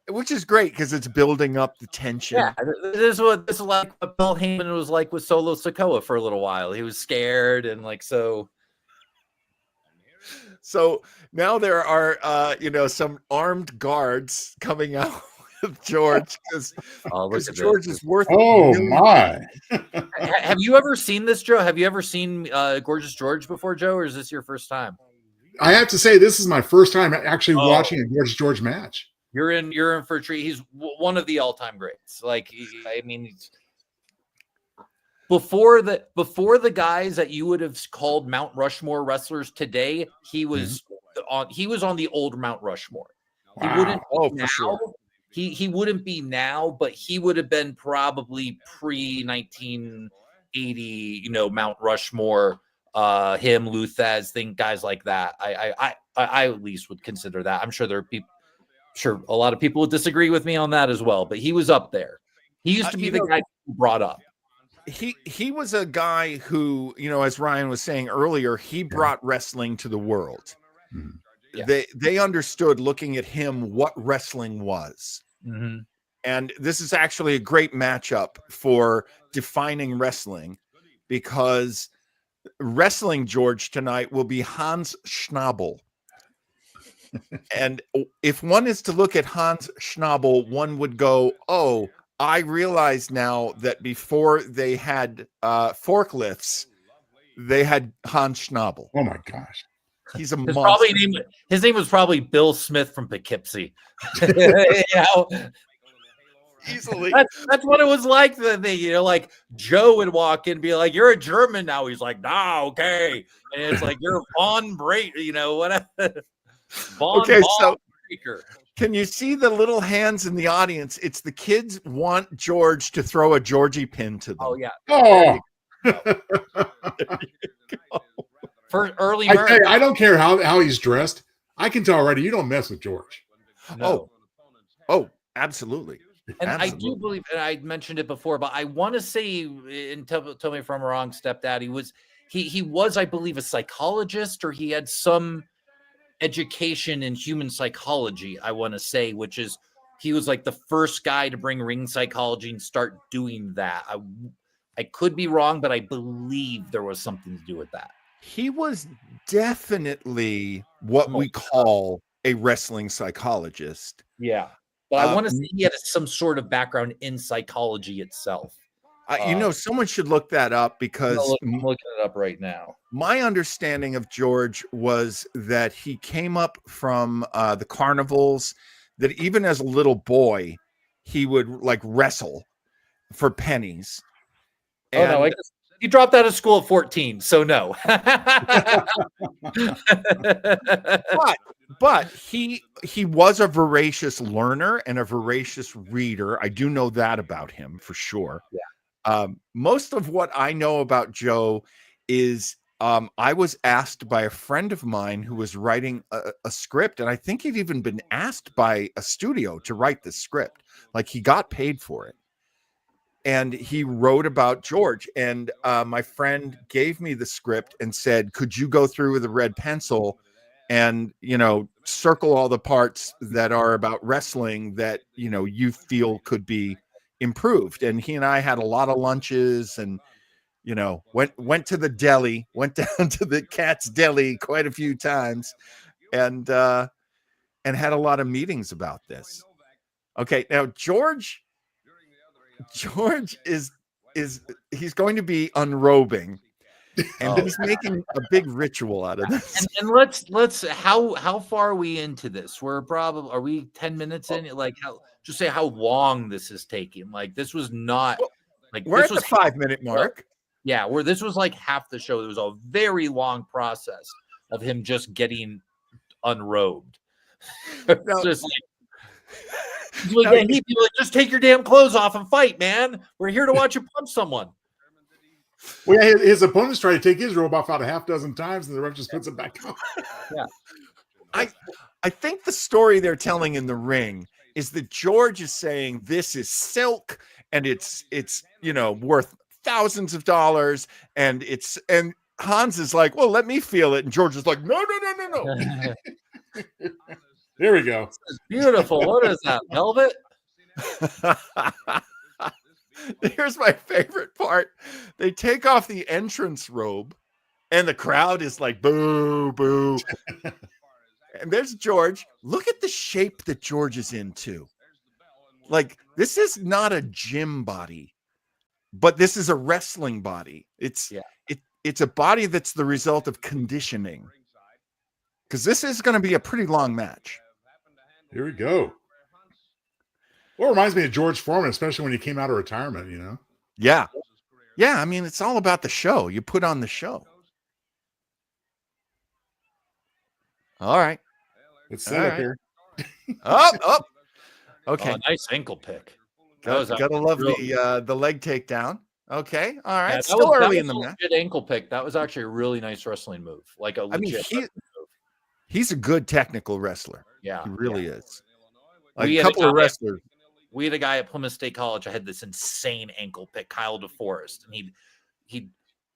Which is great because it's building up the tension. Yeah, this is like what Bill Heyman was like with Solo Sikoa for a little while. He was scared and so. So now there are some armed guards coming out with George because George is worth. Oh my! Have you ever seen this, Joe? Have you ever seen Gorgeous George before, Joe, or is this your first time? I have to say this is my first time actually watching a Gorgeous George match. You're in for a treat. He's one of the all-time greats. Before the guys that you would have called Mount Rushmore wrestlers today, he was on the old Mount Rushmore. He wouldn't now. Sure. He wouldn't be now, but he would have been probably pre-1980, Mount Rushmore. Him, Luthez, guys like that. I at least would consider that. I'm sure there are people. Sure, a lot of people would disagree with me on that as well, but he was up there. He used to be the guy who brought up. He was a guy who, as Ryan was saying earlier, he brought wrestling to the world. Yeah. They understood, looking at him, what wrestling was. Mm-hmm. And this is actually a great matchup for defining wrestling, because wrestling George tonight will be Hans Schnabel. And if one is to look at Hans Schnabel, one would go, oh, I realize now that before they had forklifts, they had Hans Schnabel. Oh my gosh. He's a monster. His name was probably Bill Smith from Poughkeepsie. Easily. That's what it was like. Like Joe would walk in and be like, "You're a German now." He's like, "Nah, okay." And it's like, "You're Von Break," whatever. So can you see the little hands in the audience? It's the kids want George to throw a Georgie pin to them. Oh yeah. Oh. For early, I don't care how he's dressed. I can tell already you don't mess with George. No. Oh, absolutely. And absolutely. I do believe, and I mentioned it before, but I want to say, and tell me if I'm wrong, Stepdaddy, he was, I believe, a psychologist, or he had some education in human psychology, I want to say, which is he was like the first guy to bring ring psychology and start doing that. I could be wrong, but I believe there was something to do with that. He was definitely what we call a wrestling psychologist. Yeah. But I want to say he had some sort of background in psychology itself. Someone should look that up because I'm looking it up right now. My understanding of George was that he came up from the carnivals, that even as a little boy, he would like wrestle for pennies. No, he dropped out of school at 14, so no. but he was a voracious learner and a voracious reader. I do know that about him for sure. Yeah. Most of what I know about Joe is I was asked by a friend of mine who was writing a script, and I think he'd even been asked by a studio to write the script. Like he got paid for it. And he wrote about George, and my friend gave me the script and said, could you go through with a red pencil and, circle all the parts that are about wrestling that, you feel could be improved? And he and I had a lot of lunches and, went to the deli, went down to the Cat's Deli quite a few times and had a lot of meetings about this. Okay. Now, George is he's going to be unrobing, and he's making a big ritual out of this. And let's how far are we into this? Are we 10 minutes in? Like just say how long this is taking. Like this was not like we're at the 5-minute mark. Yeah, where this was like half the show. It was a very long process of him just getting unrobed. It's just like, just take your damn clothes off and fight, man. We're here to watch you punch someone. Well, yeah, his opponents try to take his robe off about a half dozen times, and the ref just puts it back on. Yeah, I think the story they're telling in the ring is that George is saying this is silk, and it's worth thousands of dollars, and Hans is like, well, let me feel it, and George is like, no. There we go. This is beautiful. What is that, velvet? Here's my favorite part. They take off the entrance robe, and the crowd is like, boo, boo. And there's George. Look at the shape that George is in, too. Like, this is not a gym body, but this is a wrestling body. It's a body that's the result of conditioning. Because this is going to be a pretty long match. Here we go. Well, it reminds me of George Foreman, especially when he came out of retirement, Yeah. Yeah, I mean, it's all about the show. You put on the show. All right. Let's set up here. Up. Okay. Oh, nice ankle pick. Gotta love the leg takedown. Okay. All right. Yeah, Still early in the match. Good ankle pick. That was actually a really nice wrestling move. Like a legit move. He's a good technical wrestler. Yeah. He really is. Like a couple of wrestlers. We had a guy at Plymouth State College. I had this insane ankle pick, Kyle DeForest, and he'd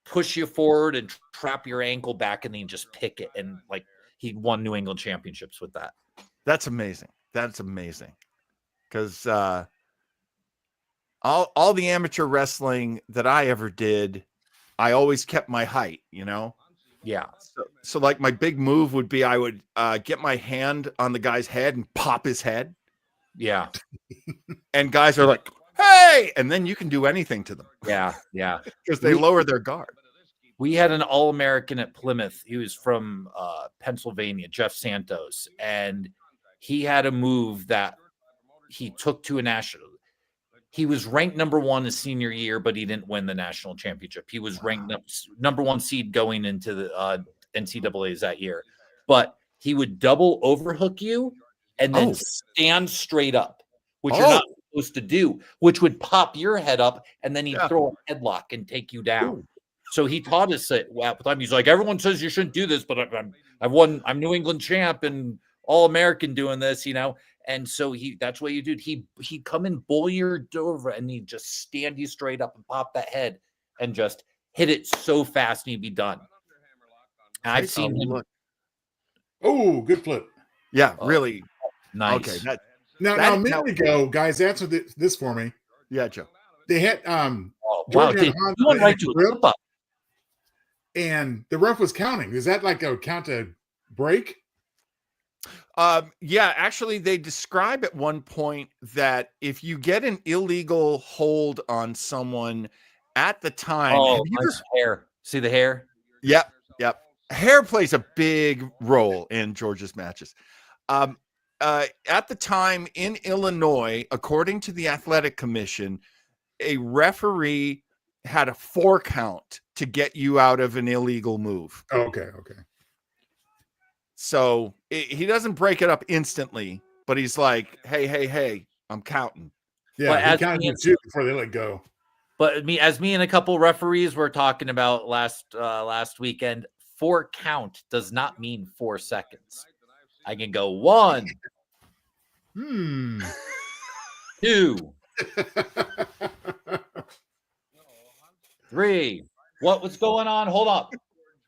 push you forward and trap your ankle back, and then he'd just pick it. And like he won New England championships with that. That's amazing. That's amazing. Because all the amateur wrestling that I ever did, I always kept my height, Yeah. So like my big move would be I would get my hand on the guy's head and pop his head. Yeah. And guys are like, hey, and then you can do anything to them. Yeah. Yeah. Because they lower their guard. We had an All-American at Plymouth. He was from Pennsylvania, Jeff Santos. And he had a move that he took to a national. He was ranked number 1 his senior year, but he didn't win the national championship. He was ranked number 1 seed going into the NCAAs that year. But he would double overhook you and then stand straight up, which you're not supposed to do, which would pop your head up, and then he'd throw a headlock and take you down. Ooh. So he taught us at the time. He's like, everyone says you shouldn't do this, but I'm New England champ and All-American doing this, And so that's what you did. He'd come and bowl your over, and he'd just stand you straight up and pop that head and just hit it so fast and you'd be done. And I've seen him. Oh, good flip. Yeah, really. Nice. Okay. Now a minute ago, guys, answer this for me. Yeah, Joe. They had Wow, George had did Hans you went in a right to a grip, slip up? and the ref was counting. Is that like a count to break? Yeah, actually, they describe at one point that if you get an illegal hold on someone at the time, have Oh, you nice hair. See the hair? Yep, yep. Hair plays a big role in Georgia's matches. At the time in Illinois, according to the Athletic Commission, a referee had a 4 count to get you out of an illegal move. Oh, okay. So he doesn't break it up instantly, but he's like, hey, I'm counting. Yeah, But he as counted me to 2 before they let go. But me and a couple referees were talking about last weekend, 4 count does not mean 4 seconds. I can go 1, 2, 3. What's going on? Hold up.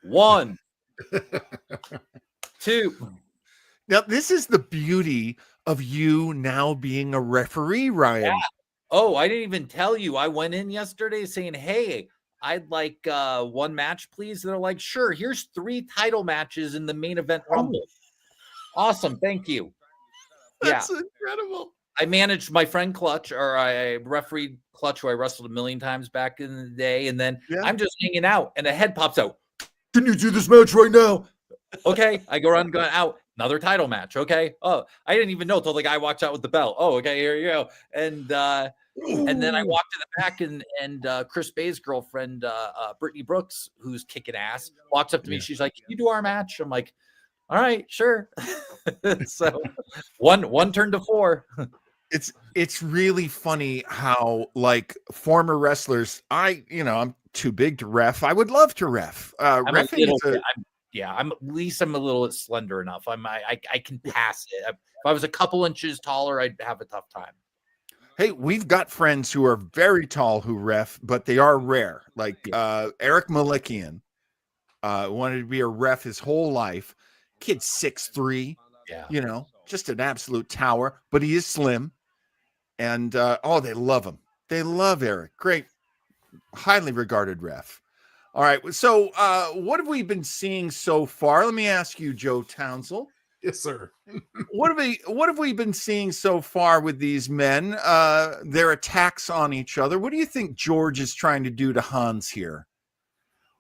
1, 2. Now, this is the beauty of you now being a referee, Ryan. Yeah. Oh, I didn't even tell you. I went in yesterday saying, "Hey, I'd like 1 match, please." They're like, "Sure. Here's 3 title matches in the main event Rumble." Awesome, thank you. That's incredible. I managed my friend Clutch, or I refereed Clutch, who I wrestled a million times back in the day, and then I'm just hanging out, and a head pops out. Can you do this match right now? Okay, I go around, going out. Another title match. Okay. Oh, I didn't even know until the guy walked out with the bell. Oh, okay, here you go. And then I walked to the back, and Chris Bay's girlfriend, Brittany Brooks, who's kicking ass, walks up to me. She's like, "Can you do our match?" I'm like, "All right, sure." So one turned to 4. It's really funny how, like, former wrestlers, I'm too big to ref. I would love to ref. Reffing is I'm at least I'm a little slender enough. I can pass it. If I was a couple inches taller, I'd have a tough time. Hey, we've got friends who are very tall who ref, but they are rare. Like Eric Malikian wanted to be a ref his whole life. Kid's 6'3", just an absolute tower, but he is slim. And they love him. They love Eric. Great, highly regarded ref. All right. So what have we been seeing so far? Let me ask you, Joe Townsel. Yes, sir. What have we been seeing so far with these men? Their attacks on each other. What do you think George is trying to do to Hans here?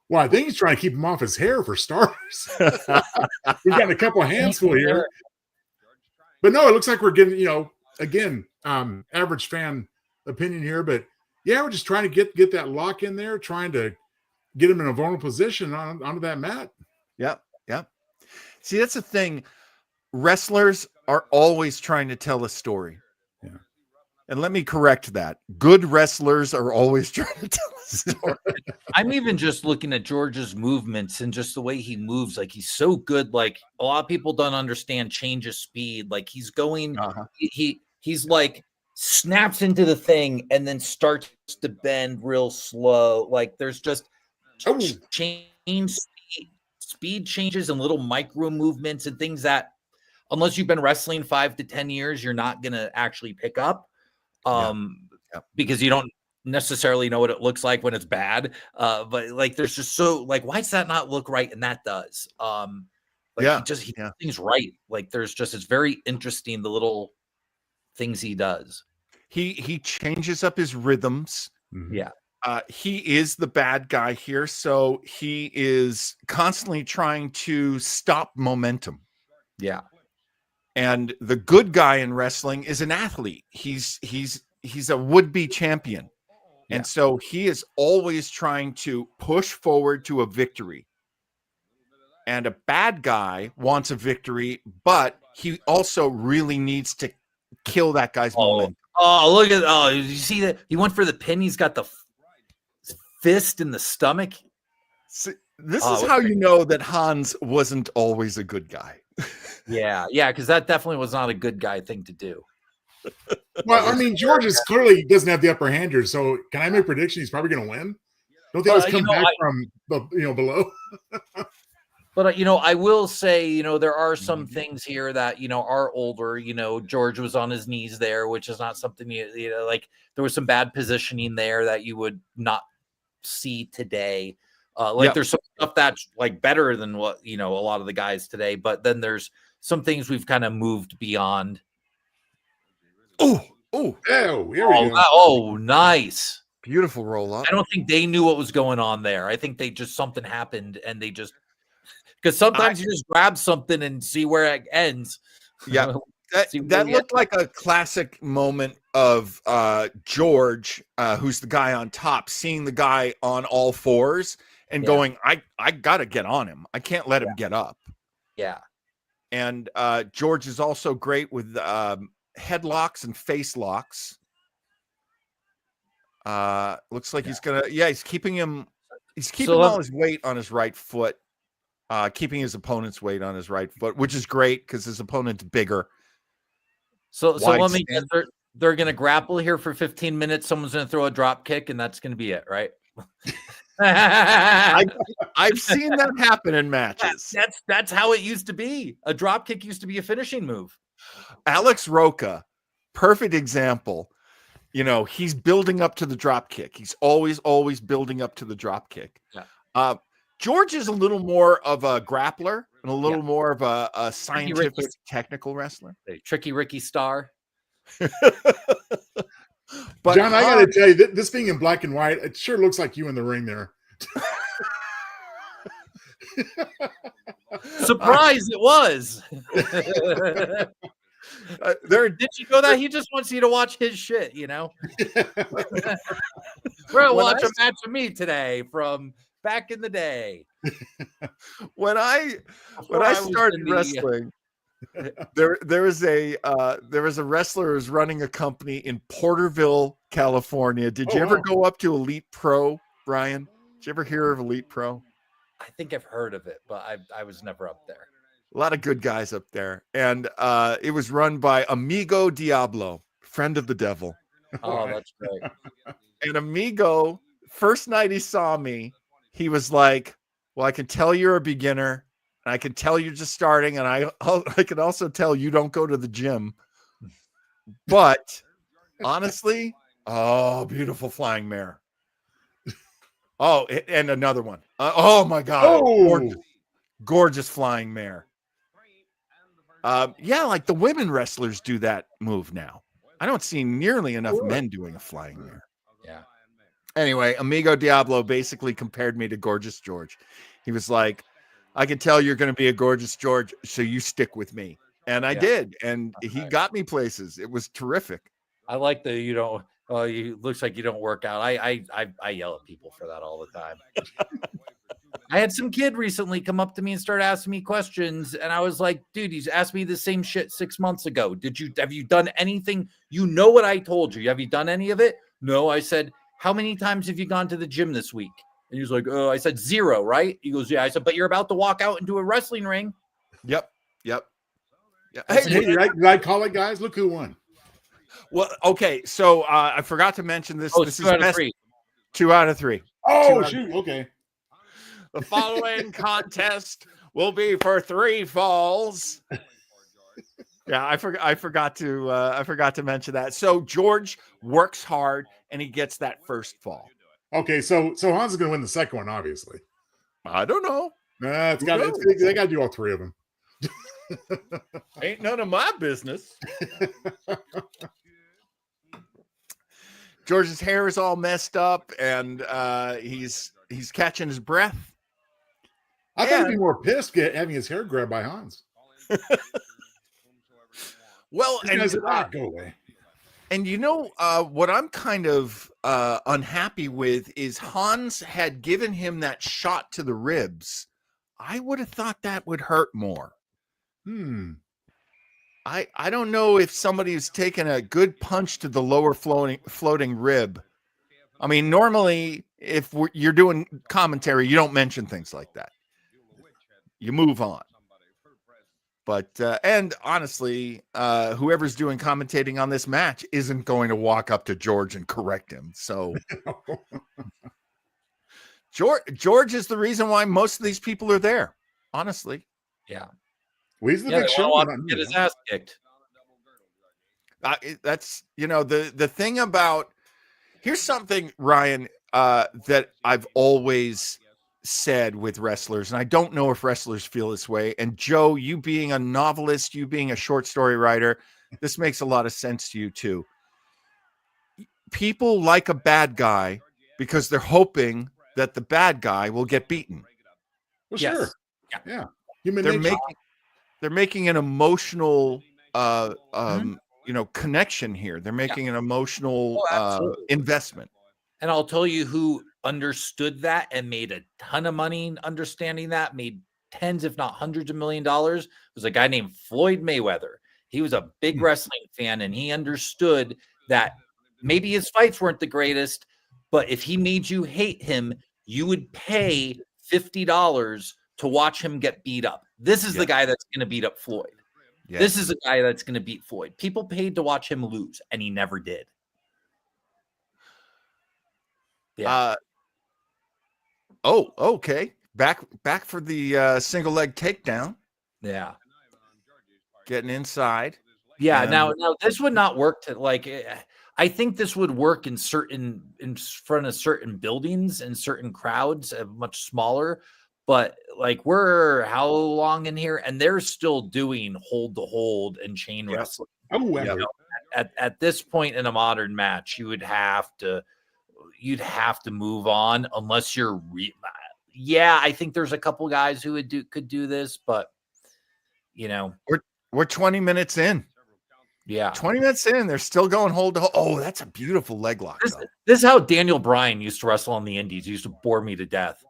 Well, I think he's trying to keep him off his hair for starters. We've got a couple of handsful here. But no, it looks like we're getting, again, average fan opinion here, but yeah, we're just trying to get that lock in there, trying to get him in a vulnerable position onto that mat. Yep. See, that's the thing. Wrestlers are always trying to tell a story. Yeah. And let me correct that. Good wrestlers are always trying to tell a story. I'm even just looking at George's movements and just the way he moves. Like, he's so good. Like, a lot of people don't understand change of speed. Like, he's going, he's like snaps into the thing and then starts to bend real slow. Like, there's just speed changes and little micro movements and things that, unless you've been wrestling 5 to 10 years, you're not going to actually pick up because you don't necessarily know what it looks like when it's bad. But like, there's just why does that not look right? And that does. He does things right. Like, it's very interesting, the little things he does. He changes up his rhythms. Mm-hmm. Yeah. He is the bad guy here, so he is constantly trying to stop momentum. Yeah. And the good guy in wrestling is an athlete. He's a would-be champion. And so he is always trying to push forward to a victory. And a bad guy wants a victory, but he also really needs to kill that guy's momentum. Oh, look at you see that he went for the pin. He's got the fist in the stomach. So this is how you know that Hans wasn't always a good guy. Yeah, because that definitely was not a good guy thing to do. Well, I mean, George clearly doesn't have the upper hand here, so can I make a prediction he's probably going to win? Don't they always come back from below? But I will say, there are some things here that are older. George was on his knees there, which is not something like. There was some bad positioning there that you would not see today. There's some stuff that's like better than what a lot of the guys today. But then there's some things we've kind of moved beyond. Oh, here we go. Nice. Beautiful roll up. I don't think they knew what was going on there. I think something happened and they just, because sometimes you just grab something and see where it ends. Yeah. That looked like a classic moment of George, who's the guy on top, seeing the guy on all fours and going, I got to get on him. I can't let him get up. Yeah. And George is also great with headlocks and face locks. Looks like he's keeping all his weight on his right foot, keeping his opponent's weight on his right foot, which is great because his opponent's bigger. So let me guess, they're going to grapple here for 15 minutes. Someone's going to throw a drop kick, and that's going to be it, right? I've seen that happen in matches. That's how it used to be. A drop kick used to be a finishing move. Alex Roca, perfect example. He's building up to the drop kick. He's always building up to the drop kick. Yeah. George is a little more of a grappler and a little more of a scientific, technical wrestler. Tricky Ricky Star. But John, I got to tell you, this being in black and white, it sure looks like you in the ring there. Surprise! It was. Did you know that he just wants you to watch his shit? We're gonna watch a match of me today from back in the day. When I started wrestling, there was a wrestler who was running a company in Porterville, California. Did you ever go up to Elite Pro, Brian? Did you ever hear of Elite Pro? I think I've heard of it, but I was never up there. A lot of good guys up there. And it was run by Amigo Diablo, friend of the devil. Oh, that's great. And Amigo, first night he saw me, he was like, well, I can tell you're a beginner. And I can tell you're just starting. And I can also tell you don't go to the gym. But honestly, beautiful flying mare. Oh, and another one. Oh, my God. Gorgeous flying mare. Like the women wrestlers do that move now. I don't see nearly enough men doing a flying mare. Yeah. Anyway, Amigo Diablo basically compared me to Gorgeous George. He was like, I can tell you're going to be a Gorgeous George, so you stick with me. And I did. And he got me places. It was terrific. I like that you don't. Looks like you don't work out. I yell at people for that all the time. I had some kid recently come up to me and start asking me questions, and I was like, "Dude, he's asked me the same shit 6 months ago. Have you done anything? You know what I told you. Have you done any of it?" No, I said, "How many times have you gone to the gym this week?" And he was like, "Oh," I said, 0, right? He goes, "Yeah." I said, "But you're about to walk out into a wrestling ring." Yep. Hey, did I call it, guys? Look who won. Well, okay. So I forgot to mention this. Oh, this it's is 2 out of best 3. 2 out of 3. Oh, shoot. Okay. The following contest will be for 3 falls. Yeah, I forgot to mention that. So George works hard and he gets that first fall. Okay, so Hans is going to win the second one, obviously. I don't know. They got to do all 3 of them. Ain't none of my business. George's hair is all messed up, and he's catching his breath. I thought he'd be more pissed having his hair grabbed by Hans. Well, go away. And what I'm kind of unhappy with is Hans had given him that shot to the ribs. I would have thought that would hurt more. I don't know if somebody who's taken a good punch to the lower floating rib. I mean, normally, if you're doing commentary, you don't mention things like that. You move on. But, and honestly, whoever's doing commentating on this match isn't going to walk up to George and correct him. So George is the reason why most of these people are there. honestly. Yeah. Well, he's the Yeah, big they show. want to get his ass kicked. That's the thing about, here's something, Ryan, that I've always said with wrestlers, and I don't know if wrestlers feel this way. And Joe, you being a novelist, you being a short story writer, this makes a lot of sense to you too. People like a bad guy because they're hoping that the bad guy will get beaten. Well, Yes. sure. Yeah. Human They're nature. making an emotional Mhm. connection here. They're making an emotional Oh, absolutely. investment. And I'll tell you who understood that and made a ton of money understanding that, made tens, if not hundreds of $1,000,000, was a guy named Floyd Mayweather. He was a big wrestling fan, and he understood that maybe his fights weren't the greatest, but if he made you hate him, you would pay $50 to watch him get beat up. This is the guy that's going to beat up Floyd. Yes. This is a guy that's going to beat Floyd. People paid to watch him lose, and he never did. Yeah. Okay. Back for the single leg takedown. Yeah. Getting inside. Yeah. And- Now this would not work to I think this would work in front of certain buildings and certain crowds, much smaller. But like, we're how long in here, and they're still doing hold to hold and chain wrestling. Oh, Yeah. At this point in a modern match, you'd have to move on unless you're I think there's a couple guys who could do this, but we're 20 minutes in. Yeah. 20 minutes in, they're still going hold to hold. Oh, that's a beautiful leg lock. This is how Daniel Bryan used to wrestle on the indies. He used to bore me to death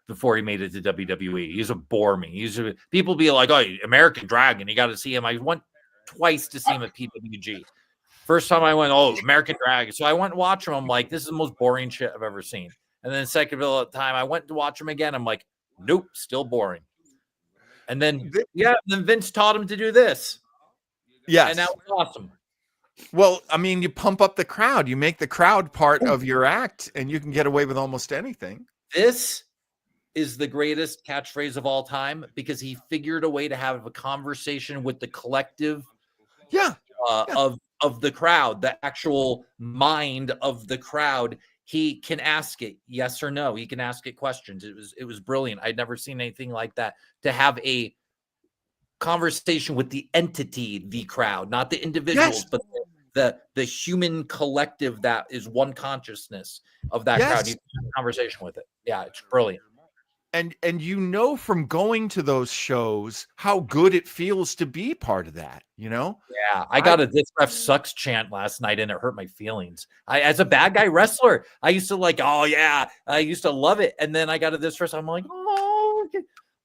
before he made it to WWE. He used to bore me. People be like, "Oh, American Dragon, you got to see him." I went twice to see him at PWG. First time I went, "Oh, American Dragon." So I went and watched him. I'm like, "This is the most boring shit I've ever seen." And then second time I went to watch him again. I'm like, "Nope, still boring." And then then Vince taught him to do this. Yes. And that was awesome. Well, I mean, you pump up the crowd. You make the crowd part of your act, and you can get away with almost anything. This is the greatest catchphrase of all time because he figured a way to have a conversation with the collective of the crowd, the actual mind of the crowd. He can ask it yes or no. He can ask it questions. It was brilliant. I'd never seen anything like that, to have a conversation with the entity, the crowd, not the individuals, but the human collective that is one consciousness of that crowd. You can have a conversation with it. Yeah, it's brilliant. And from going to those shows how good it feels to be part of that, Yeah, I got a "this ref sucks" chant last night, and it hurt my feelings. As a bad guy wrestler, I used to I used to love it, and then I got a "this ref." I'm like, oh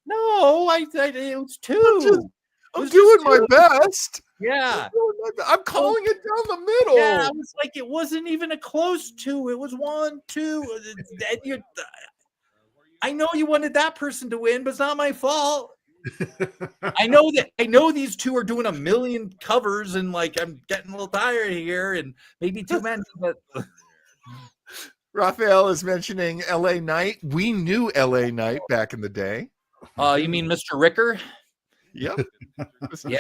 no, it was two. I'm doing my best. Yeah, I'm calling it down the middle. Yeah, it was like, it wasn't even a close two. It was 1-2. I know you wanted that person to win, but it's not my fault. I know these two are doing a million covers, and like, I'm getting a little tired here, and maybe too many. But Raphael is mentioning LA Knight. We knew LA Knight back in the day. You mean Mr. Ricker? Yep.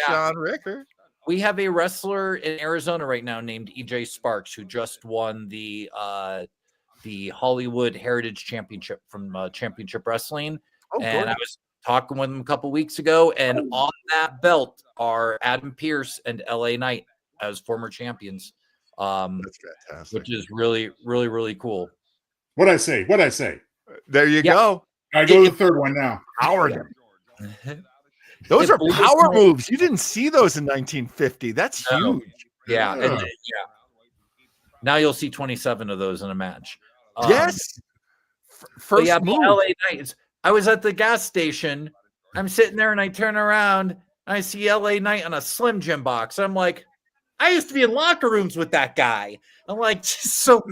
Sean Ricker. We have a wrestler in Arizona right now named EJ Sparks, who just won the Hollywood Heritage Championship from Championship Wrestling. And I was talking with him a couple weeks ago, and on that belt are Adam Pearce and LA Knight as former champions. That's fantastic. Which is really, really, really cool. What'd I say? There you go. I go to the third one now. Howard. Those are power moves. You didn't see those in 1950. That's huge. Yeah. Now you'll see 27 of those in a match. Yes. First move. LA Knight. I was at the gas station. I'm sitting there, and I turn around, and I see LA Knight on a Slim Jim box. I'm like, I used to be in locker rooms with that guy. I'm like, so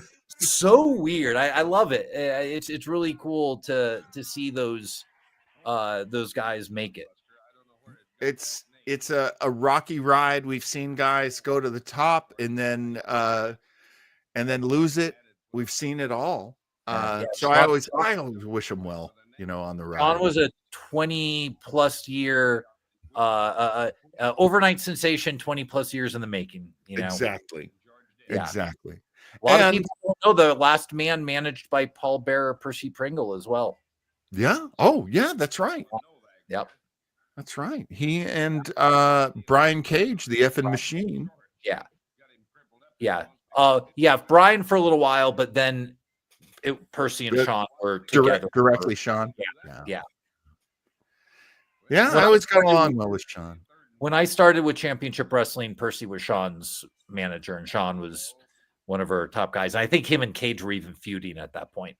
weird. I love it. It's really cool to see those guys make it. It's a rocky ride. We've seen guys go to the top and then lose it. We've seen it all. So I always wish them well. on the ride. Sean was a 20+ year overnight sensation, 20+ years in the making. Exactly. Yeah. Exactly. A lot of people don't know the last man managed by Paul Bearer, Percy Pringle as well. Yeah. Oh, yeah, that's right. Yep. That's right. He and Brian Cage, the effing machine. Yeah. Yeah. Brian for a little while, but then Percy and Sean were together. Directly, Sean. Yeah. Yeah, I always got along well with Sean. When I started with Championship Wrestling, Percy was Sean's manager, and Sean was one of our top guys. I think him and Cage were even feuding at that point.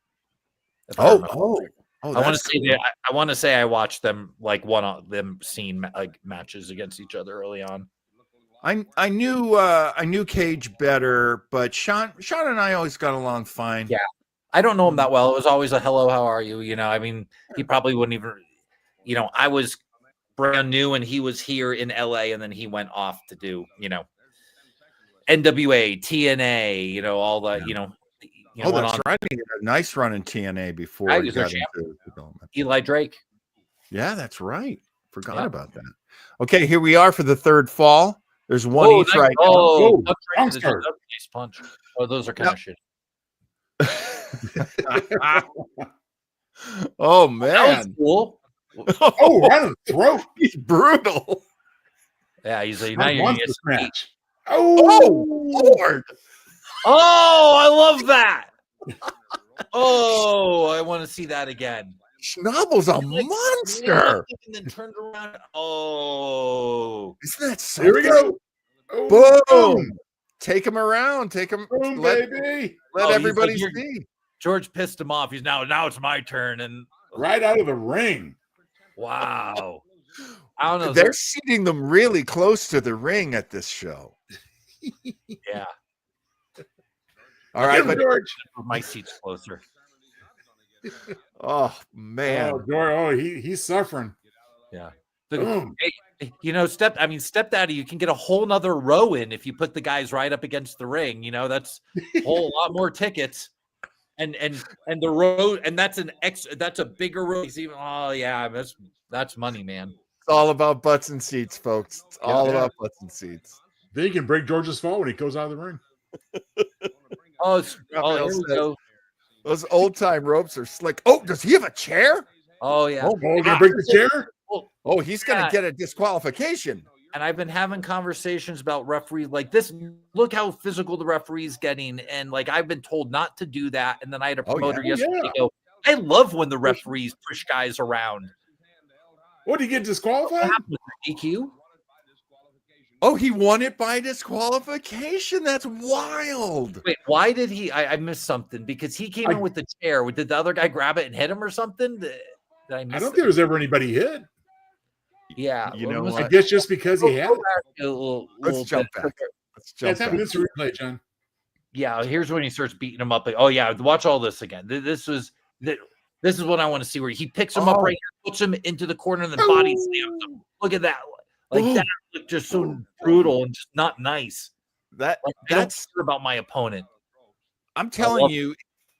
I want to say that I want to say I watched them seeing like matches against each other early on. I knew Cage better, but Sean and I always got along fine. Yeah, I don't know him that well. It was always a hello, how are you? I mean, he probably wouldn't even. I was brand new, and he was here in LA, and then he went off to do NWA, TNA, all the that's right. He had a nice run in TNA before he got into development. Eli Drake. Yeah, that's right. Forgot about that. Okay, here we are for the third fall. There's one each right now. Oh, nice punch. Oh, those are kind of shit. Oh man. Cool. Oh, right on the throat. He's brutal. Yeah, he's like, now you're gonna get some heat. Oh Lord. Oh, I love that. Oh, I want to see that again. Schnabel's a monster. And then turned around. Oh, isn't that so? Here we go. Oh, boom. Take him around. Take him. Boom, baby. Let everybody see. George pissed him off. He's now it's my turn. And right out of the ring. Wow. I don't know. They're seating them really close to the ring at this show. Yeah. All right, but George. My seat's closer. Oh man. Oh, George, he's suffering. Yeah. Stepdaddy, you can get a whole nother row in if you put the guys right up against the ring. That's a whole lot more tickets. And the row, and that's a bigger row. That's money, man. It's all about butts and seats, folks. It's all about butts and seats. Then you can break George's fall when he goes out of the ring. Here we go. Those old time ropes are slick. Oh, does he have a chair? Oh yeah. Oh, gonna break the chair? Oh, he's gonna get a disqualification. And I've been having conversations about referees like this. Look how physical the referee's getting, and like I've been told not to do that. And then I had a promoter yesterday go, I love when the referees push guys around. What, did he get disqualified? DQ. Oh, he won it by disqualification. That's wild. Wait, why did he? I missed something because he came in with the chair. Did the other guy grab it and hit him or something? I don't think there was ever anybody hit. Yeah, I guess just because he had it. Let's jump back. Let's have this replay, John. Yeah, here's when he starts beating him up. Oh yeah, watch all this again. This is what I want to see, where he picks him up right here, puts him into the corner, and then body slams him. Look at that. That looked just so brutal and just not nice. I don't care about my opponent. I'm telling you,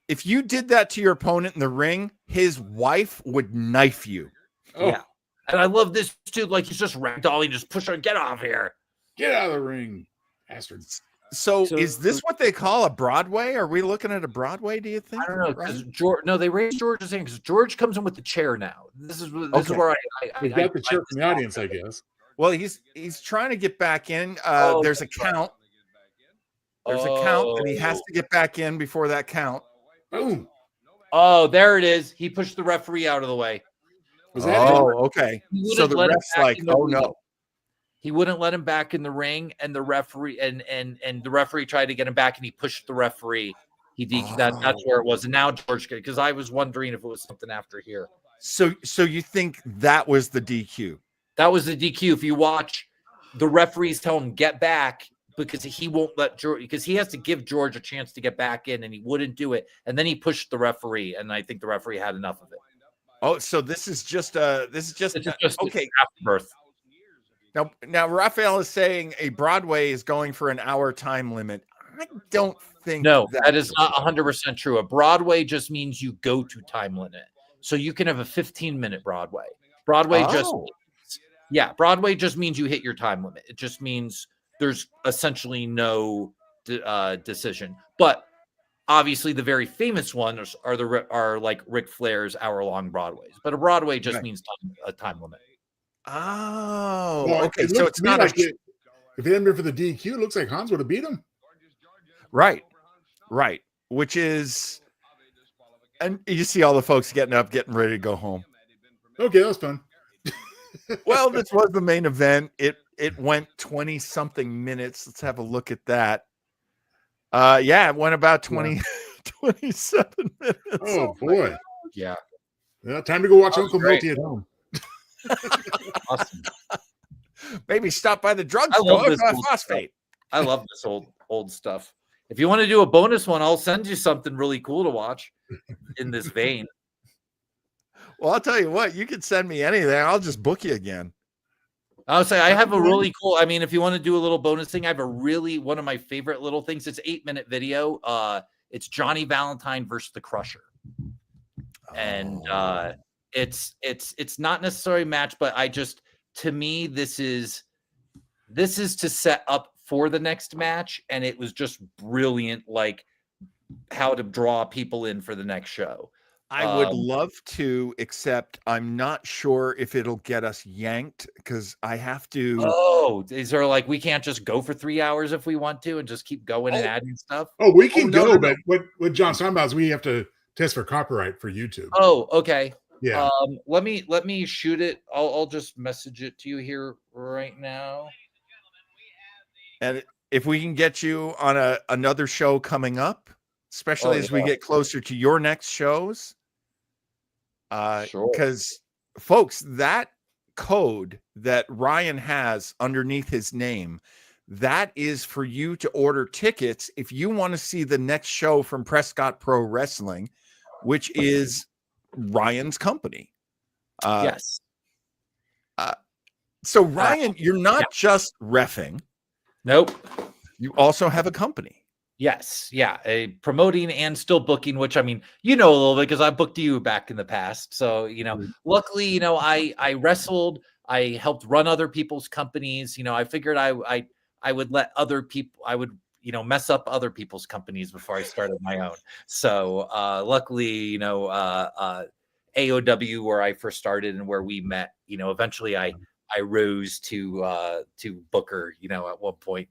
if you did that to your opponent in the ring, his wife would knife you. Yeah. And I love this too. Like he's just ragdolling, just push her, get off here. Get out of the ring, bastards. So is this what they call a Broadway? Are we looking at a Broadway, do you think? I don't know. Right? They raised George's hand because George comes in with the chair now. This is where I got the chair from the audience, I guess. Well, he's trying to get back in. There's a count. There's a count, and he has to get back in before that count. Boom. Oh, there it is. He pushed the referee out of the way. Okay. So the ref's like, oh no. He wouldn't let him back in the ring, and the referee and the referee tried to get him back, and he pushed the referee. That's where it was. And now George, because I was wondering if it was something after here. So you think that was the DQ? That was the DQ. If you watch, the referees tell him get back because he won't let George, because he has to give George a chance to get back in, and he wouldn't do it. And then he pushed the referee, and I think the referee had enough of it. Oh, so this is just okay. Afterbirth. Now Raphael is saying a Broadway is going for an hour time limit. I don't think that is not 100% true. A Broadway just means you go to time limit. So you can have a 15-minute Broadway. Broadway just means you hit your time limit. It just means there's essentially no decision. But obviously, the very famous ones are like Ric Flair's hour-long Broadways. But a Broadway just means a time limit. Oh, Well, okay. it So looked it's to me not like if it hadn't been for the DQ, it looks like Hans would have beat him. right. Which is, and you see all the folks getting up, getting ready to go home. Okay, that was fun. Well, this was the main event. It went 20 something minutes. Let's have a look at that. It went about 27 minutes. Oh boy. Yeah. Yeah, time to go watch That was Uncle great. Milty at home. Awesome. Maybe stop by the I drugstore love for this a old phosphate. I love this old stuff. If you want to do a bonus one, I'll send you something really cool to watch in this vein. Well, I'll tell you what, you can send me anything. I'll just book you again. I would say I have a really cool. I mean, if you want to do a little bonus thing, I have one of my favorite little things. It's 8-minute video. It's Johnny Valentine versus the Crusher, and it's not necessarily a match, but to me this is to set up for the next match, and it was just brilliant, like how to draw people in for the next show. I would love to, except I'm not sure if it'll get us yanked because I have to. Oh, is there like we can't just go for 3 hours if we want to and just keep going and adding stuff? Oh, we can no, go, no, but what John's talking about is we have to test for copyright for YouTube. Oh, okay. Yeah. Let me shoot it. I'll just message it to you here right now. And if we can get you on another show coming up, especially as we get closer to your next shows, Sure. because folks, that code that Ryan has underneath his name, that is for you to order tickets if you want to see the next show from Prescott Pro Wrestling, which is Ryan's company. Yes. So Ryan, you're not just reffing. Nope. You also have a company. Yes. Yeah. Promoting and still booking, which I mean, you know, a little bit because I booked you back in the past. So, luckily, I wrestled, I helped run other people's companies. I figured I would let other people, I would, mess up other people's companies before I started my own. So, luckily, AOW, where I first started and where we met, eventually I rose to booker, at one point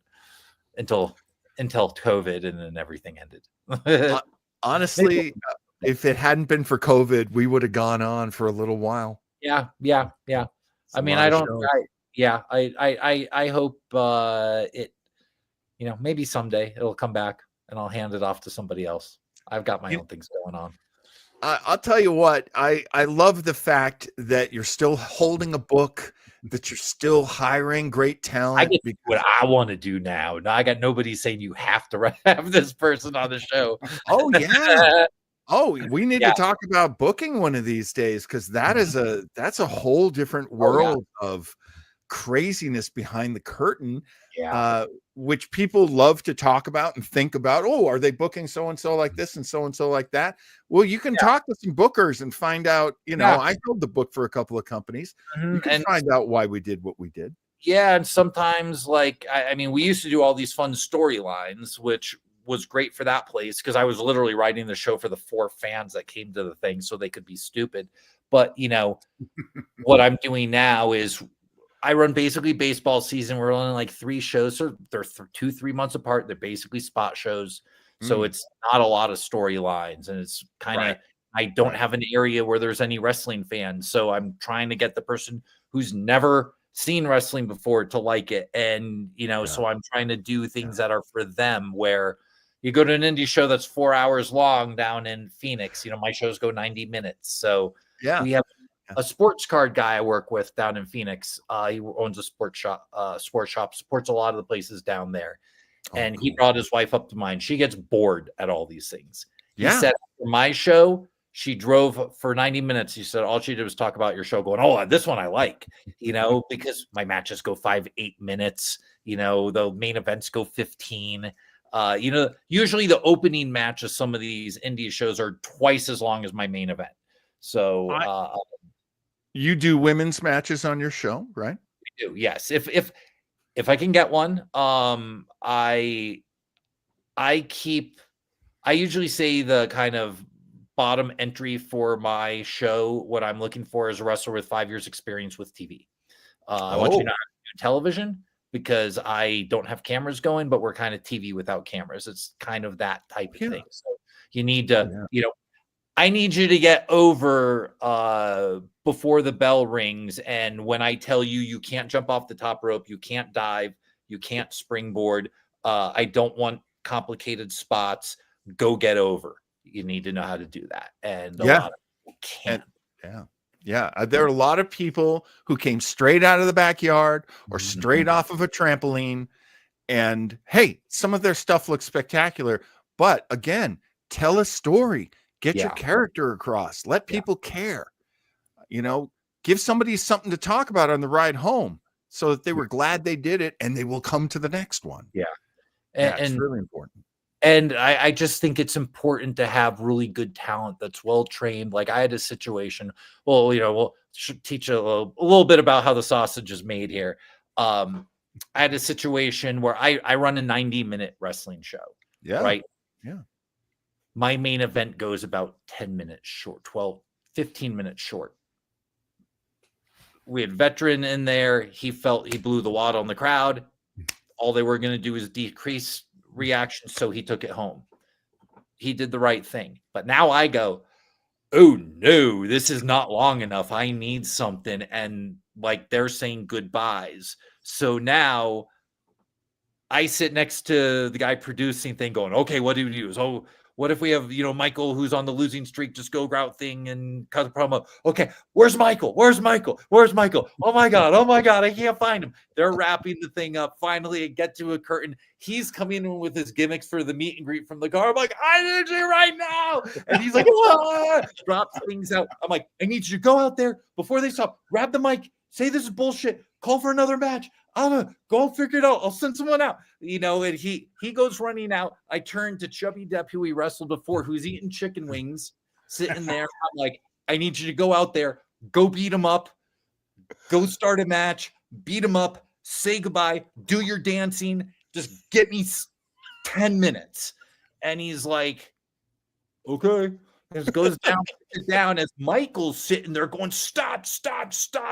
until COVID, and then everything ended. Honestly, if it hadn't been for COVID, we would have gone on for a little while. Yeah. I mean, I hope it, maybe someday it'll come back and I'll hand it off to somebody else. I've got my own things going on. I'll tell you what, I love the fact that you're still holding a book, that you're still hiring great talent. I get to do what I want to do now. I got nobody saying you have to have this person on the show. Oh, yeah. Oh, we need to talk about booking one of these days, because that's a whole different world of craziness behind the curtain. Yeah. Which people love to talk about and think about. Oh, are they booking so-and-so like this and so-and-so like that? Well, you can talk to some bookers and find out, I held the book for a couple of companies. You can find out why we did what we did. Yeah. And sometimes I mean, we used to do all these fun storylines, which was great for that place because I was literally writing the show for the 4 fans that came to the thing so they could be stupid. But, what I'm doing now is I run basically baseball season. We're only like 3 shows. So they're 2-3 months apart. They're basically spot shows. So it's not a lot of storylines. And it's kind of, I don't have an area where there's any wrestling fans. So I'm trying to get the person who's never seen wrestling before to like it. And, so I'm trying to do things that are for them, where you go to an indie show that's 4 hours long down in Phoenix. My shows go 90 minutes. So we have a sports card guy I work with down in Phoenix. He owns a sports shop, supports a lot of the places down there. And he brought his wife up to mine. She gets bored at all these things. He said, for my show, she drove for 90 minutes. He said, all she did was talk about your show, going, oh, this one I like, because my matches go 5-8 minutes. The main events go 15. Usually the opening match of some of these indie shows are twice as long as my main event. So You do women's matches on your show, right? we do, yes. If I can get one, I usually say the kind of bottom entry for my show. What I'm looking for is a wrestler with 5 years experience with TV. I want you to know how to do television because I don't have cameras going, but we're kind of TV without cameras. It's kind of that type of thing. So you need to, I need you to get over before the bell rings. And when I tell you, you can't jump off the top rope, you can't dive, you can't springboard. I don't want complicated spots. Go get over. You need to know how to do that. And a lot of people can't. There are a lot of people who came straight out of the backyard or straight off of a trampoline. And hey, some of their stuff looks spectacular. But again, tell a story. Get your character across. Let people care. Give somebody something to talk about on the ride home so that they were glad they did it and they will come to the next one. Yeah. And it's really important. And I just think it's important to have really good talent that's well trained. Like I had a situation. Well, we'll teach a little bit about how the sausage is made here. I had a situation where I run a 90-minute wrestling show. Yeah. Right. Yeah. My main event goes about 10 minutes short, 15 minutes short. We had veteran in there. He felt he blew the wad on the crowd. All they were going to do is decrease reaction, so he took it home. He did the right thing. But now I go, oh no, this is not long enough. I need something. And like they're saying goodbyes. So now I sit next to the guy producing thing going, okay, what do we do? So what if we have, Michael, who's on the losing streak, just go route thing and cut the promo. Okay, where's Michael? Where's Michael? Where's Michael? Oh my God, I can't find him. They're wrapping the thing up. Finally, I get to a curtain. He's coming in with his gimmicks for the meet and greet from the car. I'm like, I need you right now. And he's like, drops things out. I'm like, I need you to go out there before they stop. Grab the mic. Say this is bullshit. Call for another match. I'm gonna go figure it out. I'll send someone out. And he goes running out. I turn to Chubby Depp, who he wrestled before, who's eating chicken wings, sitting there. I'm like, I need you to go out there, go beat him up, go start a match, beat him up, say goodbye, do your dancing, just get me 10 minutes. And he's like, okay. It goes down as Michael's sitting there going, stop.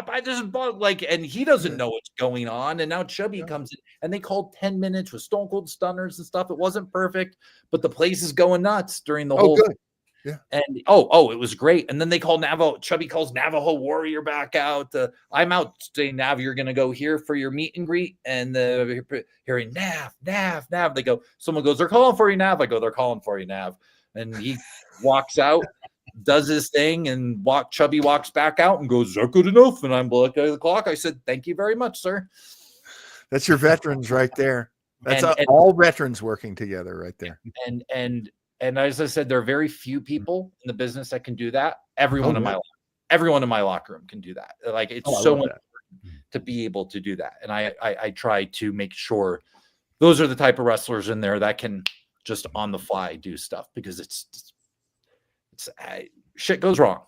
I just and he doesn't know what's going on. And now Chubby comes in and they called 10 minutes with Stone Cold Stunners and stuff. It wasn't perfect, but the place is going nuts during the whole thing. Yeah. And it was great. And then they call Chubby calls Navajo Warrior back out. I'm out saying, Nav, you're going to go here for your meet and greet. And hearing Nav. They go, someone goes, they're calling for you, Nav. I go, they're calling for you, Nav. And he walks out, does his thing, and Chubby walks back out and goes, is that good enough? And I'm looking at the clock. I said, thank you very much, sir. That's your veterans right there. That's all veterans working together right there. And as I said, there are very few people in the business that can do that. Everyone in my locker room can do that. Like it's so important to be able to do that. And I try to make sure those are the type of wrestlers in there that can just on the fly do stuff, because it's shit goes wrong.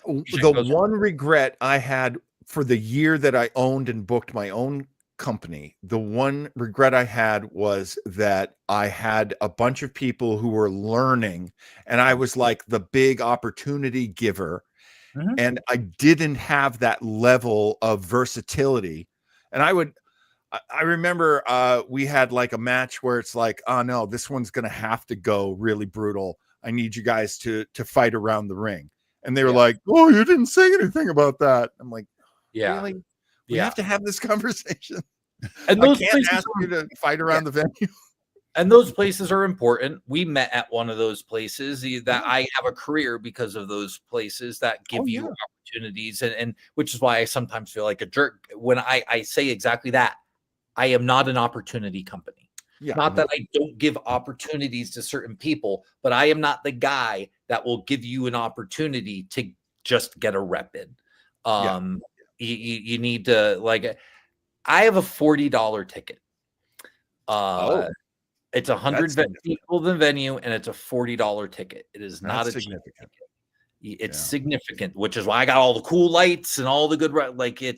One regret I had for the year that I owned and booked my own company, the one regret I had was that I had a bunch of people who were learning and I was like the big opportunity giver. Mm-hmm. And I didn't have that level of versatility. And I remember we had like a match where it's like, oh no, this one's going to have to go really brutal. I need you guys to fight around the ring. And they were like, oh, you didn't say anything about that. I'm like, really? We have to have this conversation. And I can't ask you to fight around the venue. And those places are important. We met at one of those places that I have a career because of those places that give you opportunities. And which is why I sometimes feel like a jerk when I say exactly that. I am not an opportunity company. Not that I don't give opportunities to certain people, but I am not the guy that will give you an opportunity to just get a rep in. You need to, like, I have a $40 ticket. It's 100 people in the venue, and it's a $40 ticket. It is not a significant ticket. It's significant, which is why I got all the cool lights and all the good, like You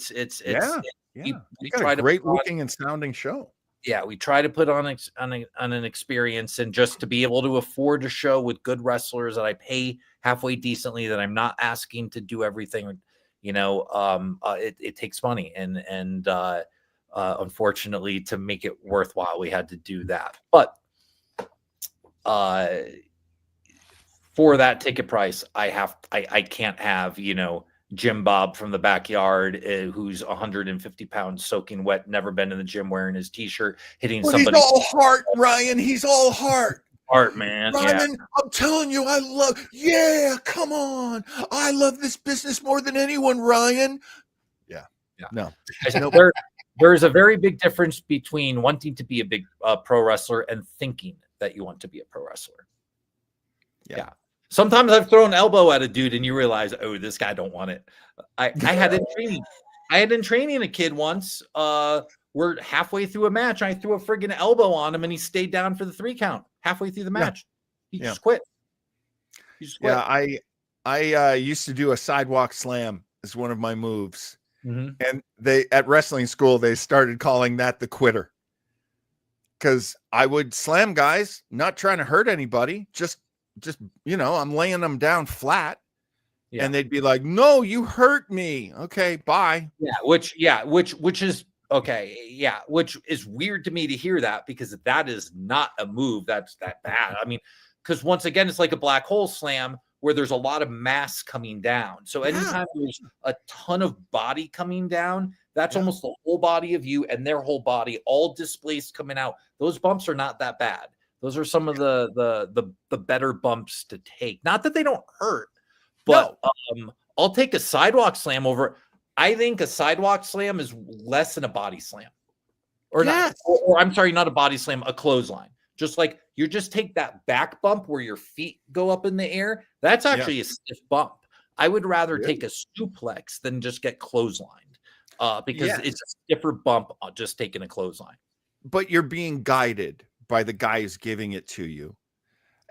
we got try a to great put on, looking and sounding show. yeah, we try to put on an experience, and just to be able to afford a show with good wrestlers that I pay halfway decently, that I'm not asking to do everything, it takes money, and unfortunately, to make it worthwhile, we had to do that. But for that ticket price, I can't have, Jim Bob from the backyard, who's 150 pounds, soaking wet, never been in the gym, wearing his t-shirt, hitting somebody. He's all heart, Ryan. He's all heart. Heart, man. Ryan, I'm telling you, come on. I love this business more than anyone, Ryan. Yeah. No. There's a very big difference between wanting to be a big pro wrestler and thinking that you want to be a pro wrestler. Yeah. Sometimes I've thrown an elbow at a dude and you realize, oh, this guy don't want it. I had in training a kid once. We're halfway through a match. I threw a friggin' elbow on him and he stayed down for the 3 count halfway through the match. He just quit. Yeah, I used to do a sidewalk slam as one of my moves. Mm-hmm. And they at wrestling school, they started calling that the quitter. Because I would slam guys, not trying to hurt anybody, just I'm laying them down flat, and they'd be like, "No, you hurt me." Okay, bye. Which is okay. Yeah, which is weird to me to hear that, because that is not a move that's that bad. I mean, because once again, it's like a black hole slam where there's a lot of mass coming down. So anytime there's a ton of body coming down, that's almost the whole body of you and their whole body all displaced coming out. Those bumps are not that bad. Those are some of the better bumps to take. Not that they don't hurt, but I'll take a sidewalk slam over. I think a sidewalk slam is less than a body slam, or I'm sorry, not a body slam, a clothesline. Just like you just take that back bump where your feet go up in the air. That's actually a stiff bump. I would rather take a suplex than just get clotheslined, because it's a stiffer bump on just taking a clothesline. But you're being guided by the guy who's giving it to you.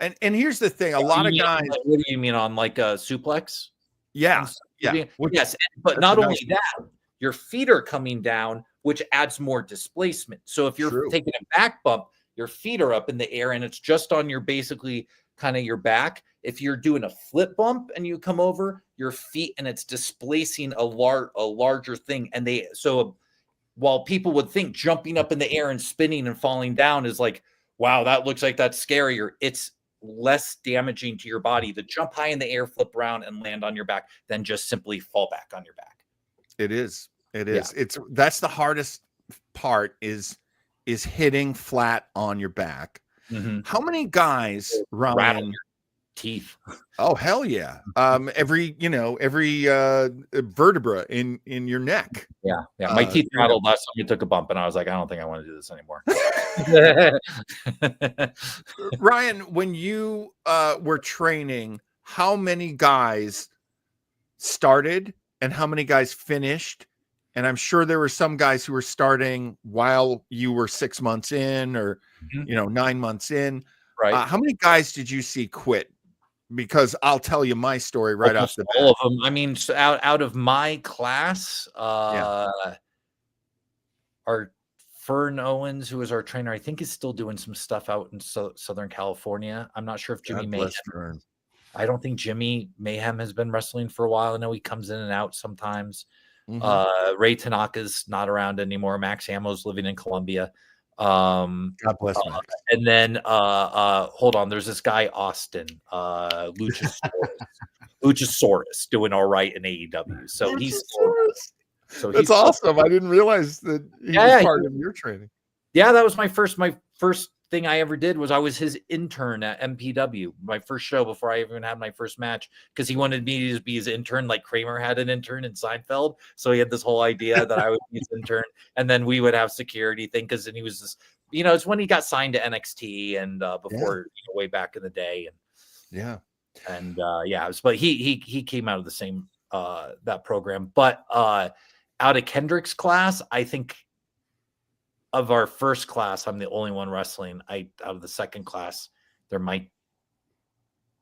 And here's the thing, a lot of guys. What do you mean, on like a suplex? Yes, but not only that, your feet are coming down, which adds more displacement. So if you're taking a back bump, your feet are up in the air and it's just on your basically kind of your back. If you're doing a flip bump and you come over your feet and it's displacing a larger thing, and while people would think jumping up in the air and spinning and falling down is like, wow, that looks like that's scarier, it's less damaging to your body to jump high in the air, flip around, and land on your back than just simply fall back on your back. It is. That's the hardest part is hitting flat on your back. Mm-hmm. How many guys, Ryan? Teeth. Oh, hell yeah. Every vertebra in your neck. Yeah. My teeth rattled last time we took a bump, and I was like, I don't think I want to do this anymore. Ryan, when you were training, how many guys started and how many guys finished? And I'm sure there were some guys who were starting while you were 6 months in, or 9 months in. Right. How many guys did you see quit? Because I'll tell you my story right off the bat. All of them. I mean, so out of my class, our Fern Owens, who was our trainer, I think is still doing some stuff out in Southern California. I'm not sure if Jimmy Mayhem. I don't think Jimmy Mayhem has been wrestling for a while. I know he comes in and out sometimes. Mm-hmm. Ray Tanaka's not around anymore. Max Ammo's living in Colombia. God bless Max. And then hold on, there's this guy Austin, Luchasaurus doing all right in AEW. So that's awesome. I didn't realize that he was part of your training. Yeah, that was my first thing I ever did. I was his intern at MPW, my first show before I even had my first match, because he wanted me to be his intern like Kramer had an intern in Seinfeld. So he had this whole idea that I would be his intern, and then we would have security thing, because then he was this, it's when he got signed to NXT and before way back in the day, but he came out of the same that program. But out of Kendrick's class, I think of our first class, I'm the only one wrestling. Out of the second class, there might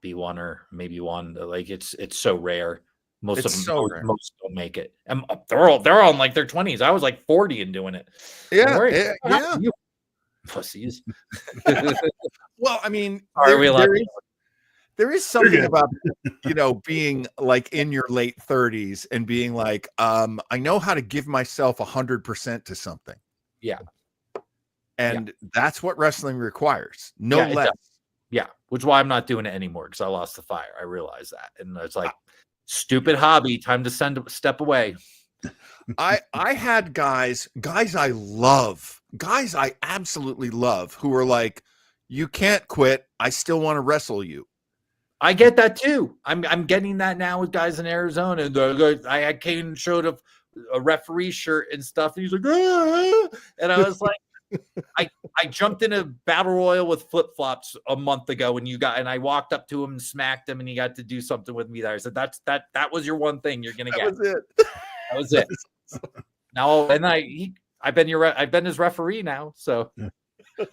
be one or maybe one. Like it's so rare. Most It's of them, so rare. most don't make it. And they're all in like their 20s. I was like 40 and doing it. Don't Yeah, worry. yeah. You pussies. Well, I mean, Are we allowed? there is something good. about, you know, being like in your late 30s and being like, I know how to give myself 100% to something. Yeah. And that's what wrestling requires. No Yeah, it less. does. Yeah, which is why I'm not doing it anymore because I lost the fire. I realize that, and it's like stupid hobby. Time to step away. I had guys I absolutely love who are like, you can't quit. I still want to wrestle you. I get that too. I'm getting that now with guys in Arizona. I came and showed a referee shirt and stuff. And he's like, ah! And I was like, I jumped in a battle royal with flip flops a month ago, and I walked up to him and smacked him, and he got to do something with me there. I said, that was your one thing you're gonna get. That was it. That was it. Now, and I've been his referee now, so.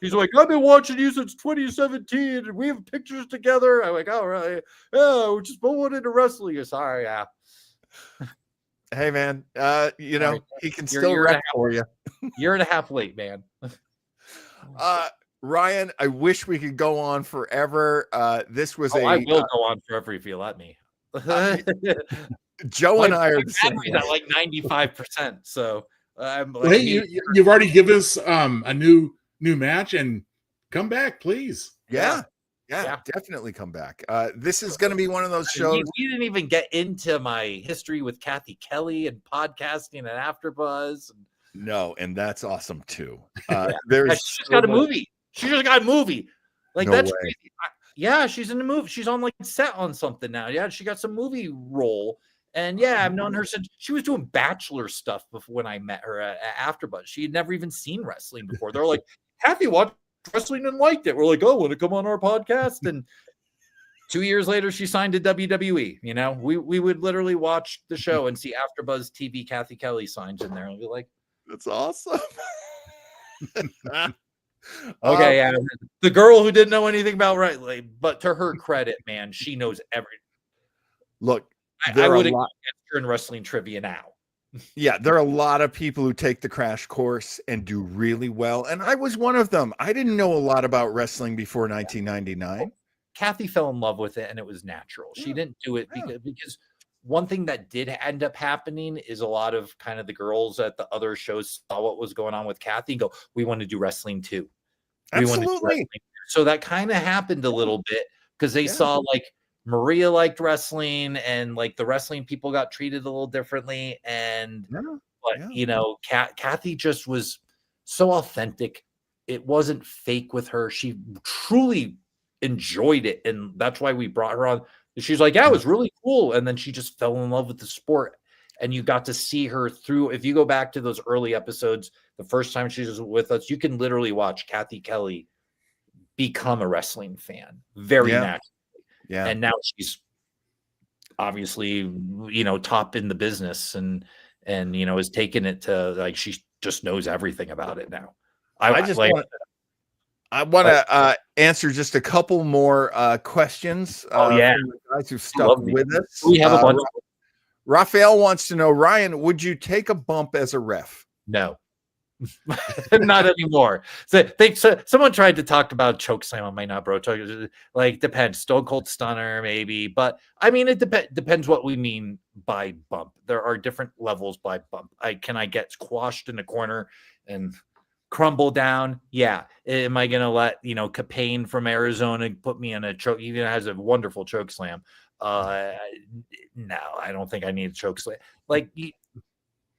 He's like, I've been watching you since 2017, and we have pictures together. I'm like, all right, yeah, we just both wanted to wrestle you. Sorry, yeah. Hey man, you know, he can You're still a rep half- for you. Year and a half late, man. Ryan, I wish we could go on forever. This was I will go on forever if you let me. Joe and I are my the same battery's way. at like 95%. So I'm like, Well, hey, you've already given us a new match, and come back, please. Yeah, Yeah. definitely come back. This is going to be one of those shows. We didn't even get into my history with Kathy Kelly and podcasting and AfterBuzz. No, and that's awesome too. Yeah, There's she just got a movie. She just got a movie. Like No that's way. crazy. Yeah, she's in the movie. She's on like set on something now. Yeah, she got some movie role. And yeah, I've known her since she was doing Bachelor stuff before when I met her at AfterBuzz. She had never even seen wrestling before. They're like, Kathy watched wrestling and liked it. We're like, oh, want to come on our podcast? And 2 years later, she signed to WWE. You know, we would literally watch the show and see AfterBuzz TV Kathy Kelly signs in there and be like, That's awesome. okay, yeah. The girl who didn't know anything about wrestling, but to her credit, man, she knows everything. Look, I would against her in wrestling trivia now. Yeah, there are a lot of people who take the crash course and do really well. And I was one of them. I didn't know a lot about wrestling before 1999. Kathy fell in love with it and it was natural. She didn't do it because one thing that did end up happening is a lot of kind of the girls at the other shows saw what was going on with Kathy and go, we want to do wrestling too. Absolutely. So that kind of happened a little bit because they saw like Maria liked wrestling and like the wrestling people got treated a little differently. And you know, Kathy just was so authentic. It wasn't fake with her. She truly enjoyed it. And that's why we brought her on. She's like, yeah, it was really cool. And then she just fell in love with the sport. And you got to see her through. If you go back to those early episodes, the first time she was with us, you can literally watch Kathy Kelly become a wrestling fan very naturally. Yeah. And now she's obviously, you know, top in the business and, you know, has taken it to like, she just knows everything about it now. I want to answer just a couple more questions. From the guys who stuck with us. We have a bunch. Raphael wants to know, Ryan, would you take a bump as a ref? No. Not anymore. So someone tried to talk about choke slam on my nut, bro. Like depends. Stone Cold Stunner, maybe, but I mean it depends what we mean by bump. There are different levels by bump. Can I get squashed in the corner and crumble down? Yeah. Am I gonna let Capane from Arizona put me in a choke? Even has a wonderful choke slam. No, I don't think I need a choke slam. Like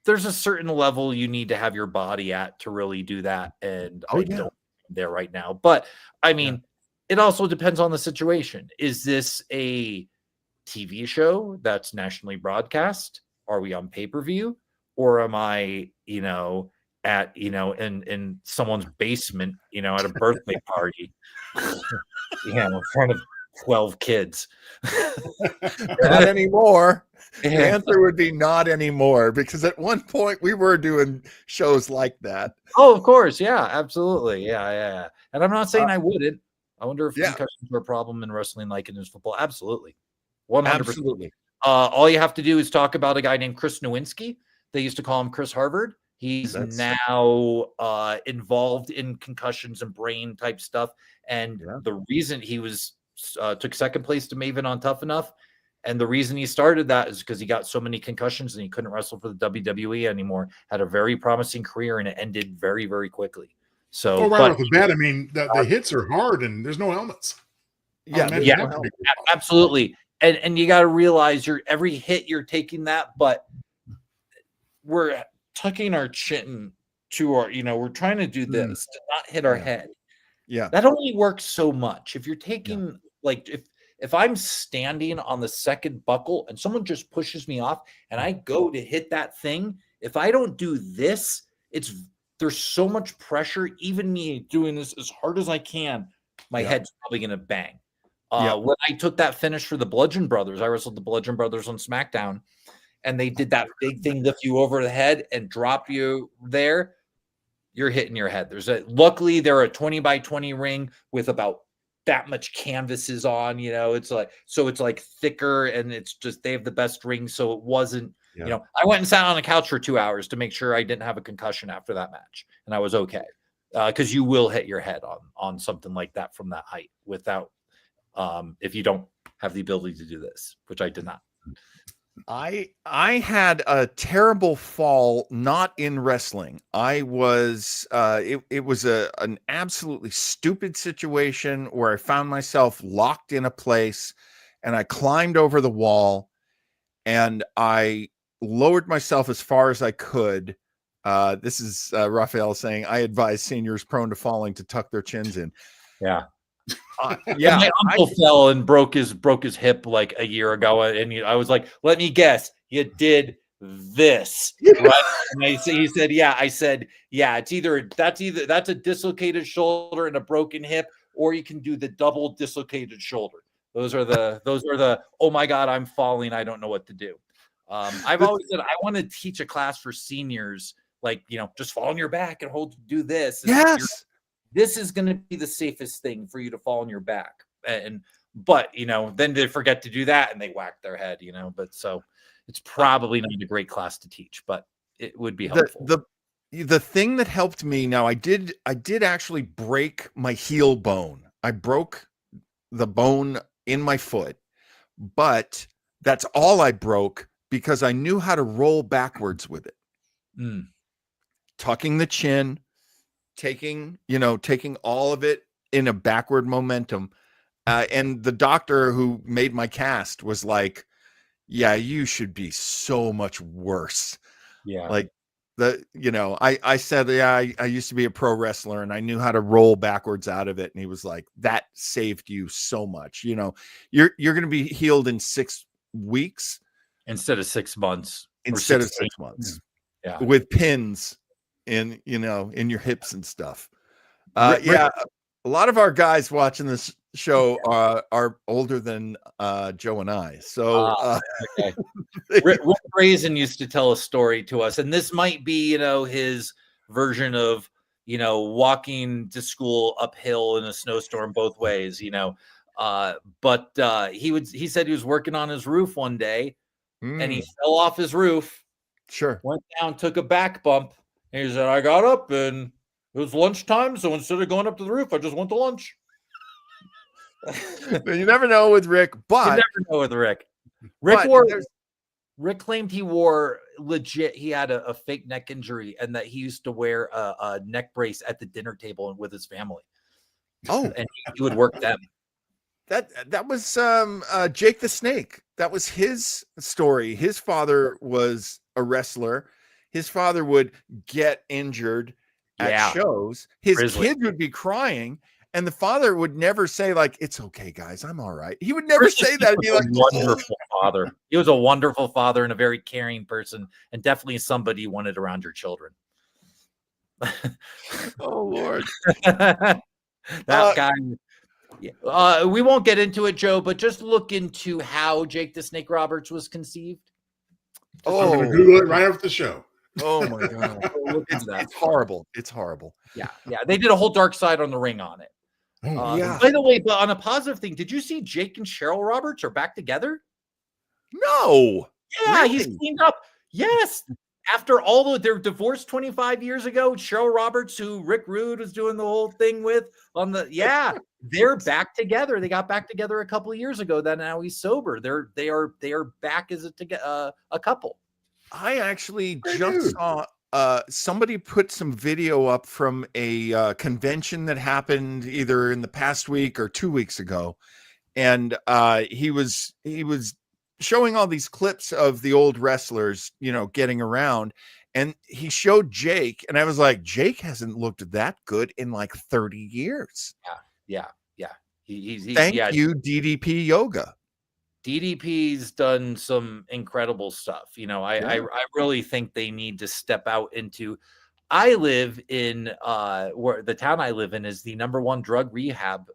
there's a certain level you need to have your body at to really do that. And I don't there right now. But I mean, it also depends on the situation. Is this a TV show that's nationally broadcast? Are we on pay-per-view? Or am I, at, in someone's basement, at a birthday party, in front of 12 kids? Not anymore. The answer would be not anymore, because at one point we were doing shows like that. Oh, of course. Yeah, absolutely. Yeah. And I'm not saying I wouldn't. I wonder if Yeah. concussions are a problem in wrestling like it is football. Absolutely. 100%. Absolutely. All you have to do is talk about a guy named Chris Nowinski. They used to call him Chris Harvard. He's now involved in concussions and brain type stuff. And the reason he was took second place to Maven on Tough Enough, and the reason he started that is because he got so many concussions and he couldn't wrestle for the WWE anymore. Had a very promising career and it ended very, very quickly. So, right off the bat, I mean, the hits are hard and there's no helmets. Absolutely. And you got to realize every hit you're taking that, but we're tucking our chin to our, we're trying to do this to not hit our head. Yeah. That only works so much. If you're taking like if I'm standing on the second buckle and someone just pushes me off and I go to hit that thing, if I don't do this, there's so much pressure. Even me doing this as hard as I can, my head's probably gonna bang. When I took that finish for the Bludgeon Brothers, I wrestled the Bludgeon Brothers on SmackDown, and they did that big thing, lift you over the head and drop you there. You're hitting your head. Luckily they're a 20 by 20 ring with about that much canvases on, it's like thicker, and it's just, they have the best ring. So it wasn't, I went and sat on a couch for 2 hours to make sure I didn't have a concussion after that match. And I was okay. Cause you will hit your head on something like that from that height without, if you don't have the ability to do this, which I did not. I had a terrible fall, not in wrestling. I was it was an absolutely stupid situation where I found myself locked in a place, and I climbed over the wall and I lowered myself as far as I could. This is Raphael saying, I advise seniors prone to falling to tuck their chins in. Yeah. My uncle fell and broke his hip like a year ago, and I was like, "Let me guess, you did this, right?" And he said, "Yeah." I said, "Yeah, that's a dislocated shoulder and a broken hip, or you can do the double dislocated shoulder. Those are the oh my god, I'm falling, I don't know what to do." I've always said I want to teach a class for seniors, like just fall on your back and do this. Yes. This is going to be the safest thing for you to fall on your back. But then they forget to do that and they whack their head, but so it's probably not a great class to teach, but it would be helpful. The thing that helped me, now I did actually break my heel bone. I broke the bone in my foot, but that's all I broke because I knew how to roll backwards with it. Tucking the chin, taking all of it in a backward momentum. And the doctor who made my cast was like, yeah, you should be so much worse. Yeah. Like I said, yeah, I used to be a pro wrestler and I knew how to roll backwards out of it. And he was like, that saved you so much. You're going to be healed in 6 weeks instead of 6 months. Instead of 6 months. Yeah. With pins in your hips and stuff. A lot of our guys watching this show are older than Joe and I. So okay. Rick Brazen used to tell a story to us, and this might be his version of walking to school uphill in a snowstorm both ways. But he said he was working on his roof one day, and he fell off his roof. Sure. Went down, took a back bump. And he said, I got up and it was lunchtime, so instead of going up to the roof, I just went to lunch. You never know with Rick, but you never know with Rick. Rick claimed he wore legit. He had a fake neck injury, and that he used to wear a neck brace at the dinner table with his family. Oh, and he would work them. That was Jake the Snake. That was his story. His father was a wrestler. His father would get injured at shows. His kids would be crying, and the father would never say, like, it's okay, guys, I'm all right. He would never say that. He'd be like, wonderful father. He was a wonderful father and a very caring person, and definitely somebody you wanted around your children. Oh, Lord. That guy. Yeah. We won't get into it, Joe, but just look into how Jake the Snake Roberts was conceived. I'm going to Google it right after the show. Oh my God. It's horrible. It's horrible. Yeah. They did a whole dark side on the ring on it. Oh, By the way, but on a positive thing, did you see Jake and Cheryl Roberts are back together? No. Yeah, he's Really? cleaned up. Yes. After all of their divorce 25 years ago, Cheryl Roberts, who Rick Rude was doing the whole thing with on the they're back together. They got back together a couple of years ago. Then now he's sober. They are back as a couple. I actually Great just news. saw somebody put some video up from a convention that happened either in the past week or 2 weeks ago, and he was showing all these clips of the old wrestlers, getting around, and he showed Jake, and I was like, Jake hasn't looked that good in like 30 years. Yeah. He's Thank you, DDP Yoga. DDP's done some incredible stuff. I really think they need to step out into. I live in where the town I live in is the #1 drug rehab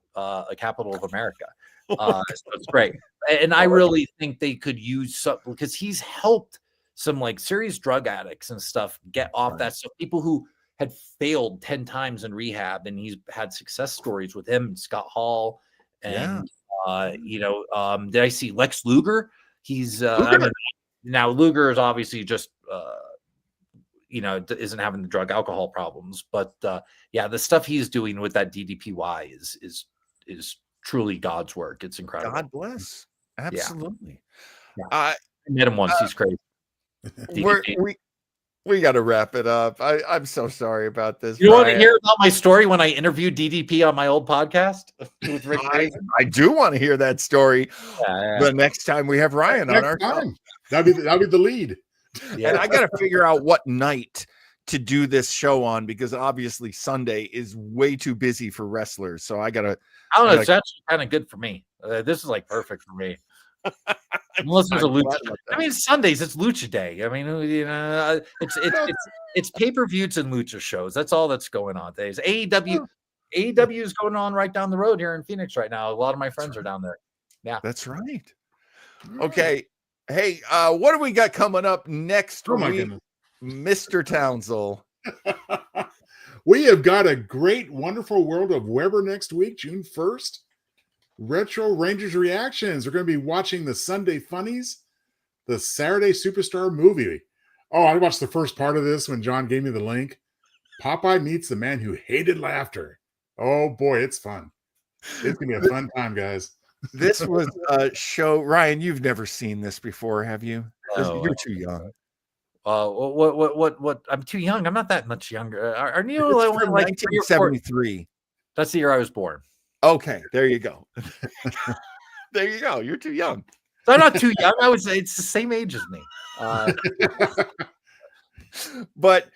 capital of America. So it's great, and I really think they could use some because he's helped some like serious drug addicts and stuff get off that stuff. People who had failed 10 times in rehab, and he's had success stories with him and Scott Hall and. Did I see Lex Luger? He's now Luger is obviously just isn't having the drug alcohol problems, but the stuff he's doing with that DDPY is truly God's work. It's incredible. God bless. Absolutely. Yeah. I met him once. He's crazy. We got to wrap it up. I'm so sorry about this. You want to hear about my story when I interviewed DDP on my old podcast with Rick? I do want to hear that story. The next time we have Ryan on our show. That'd be the lead. Yeah. And I got to figure out what night to do this show on, because obviously Sunday is way too busy for wrestlers. So I don't know. It's actually kind of good for me. This is like perfect for me. Unless there's a lucha. I mean, Sundays it's lucha day. I mean, it's pay-per-views and lucha shows. That's all that's going on days. AEW is going on right down the road here in Phoenix right now. A lot of my friends are down there. Yeah, that's right. Okay, hey, what do we got coming up next week, goodness. Mr. Townsel? We have got a great, wonderful World of Weber next week, June 1st. Retro Rangers reactions. We're going to be watching the Sunday Funnies, the Saturday Superstar movie. Oh, I watched the first part of this when John gave me the link. Popeye meets the man who hated laughter. Oh boy, it's fun. It's going to be a fun time, guys. This was a show. Ryan, you've never seen this before, have you? You're too young. What? I'm too young. I'm not that much younger. Aren't you like 1973? That's the year I was born. Okay, there you go. There you go. You're too young. So I'm not too young. I would say it's the same age as me. But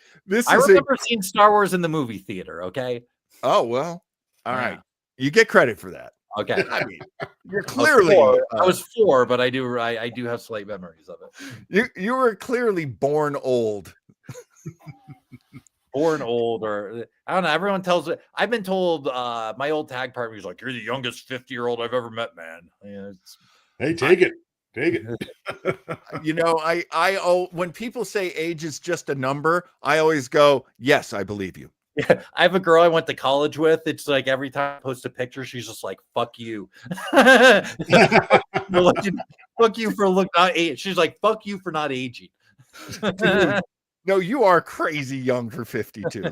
I remember seeing Star Wars in the movie theater. Okay. Oh well. All right. You get credit for that. Okay. I mean, you're clearly. I was 4, but I do have slight memories of it. You were clearly born old. Born old, or I don't know. Everyone tells it. I've been told my old tag partner was like, "You're the youngest 50-year-old I've ever met, man." Hey, take it. I when people say age is just a number, I always go, "Yes, I believe you." Yeah, I have a girl I went to college with. It's like every time I post a picture, she's just like, "Fuck you." Fuck you for not age. She's like, "Fuck you for not aging." Dude, no, you are crazy young for 52.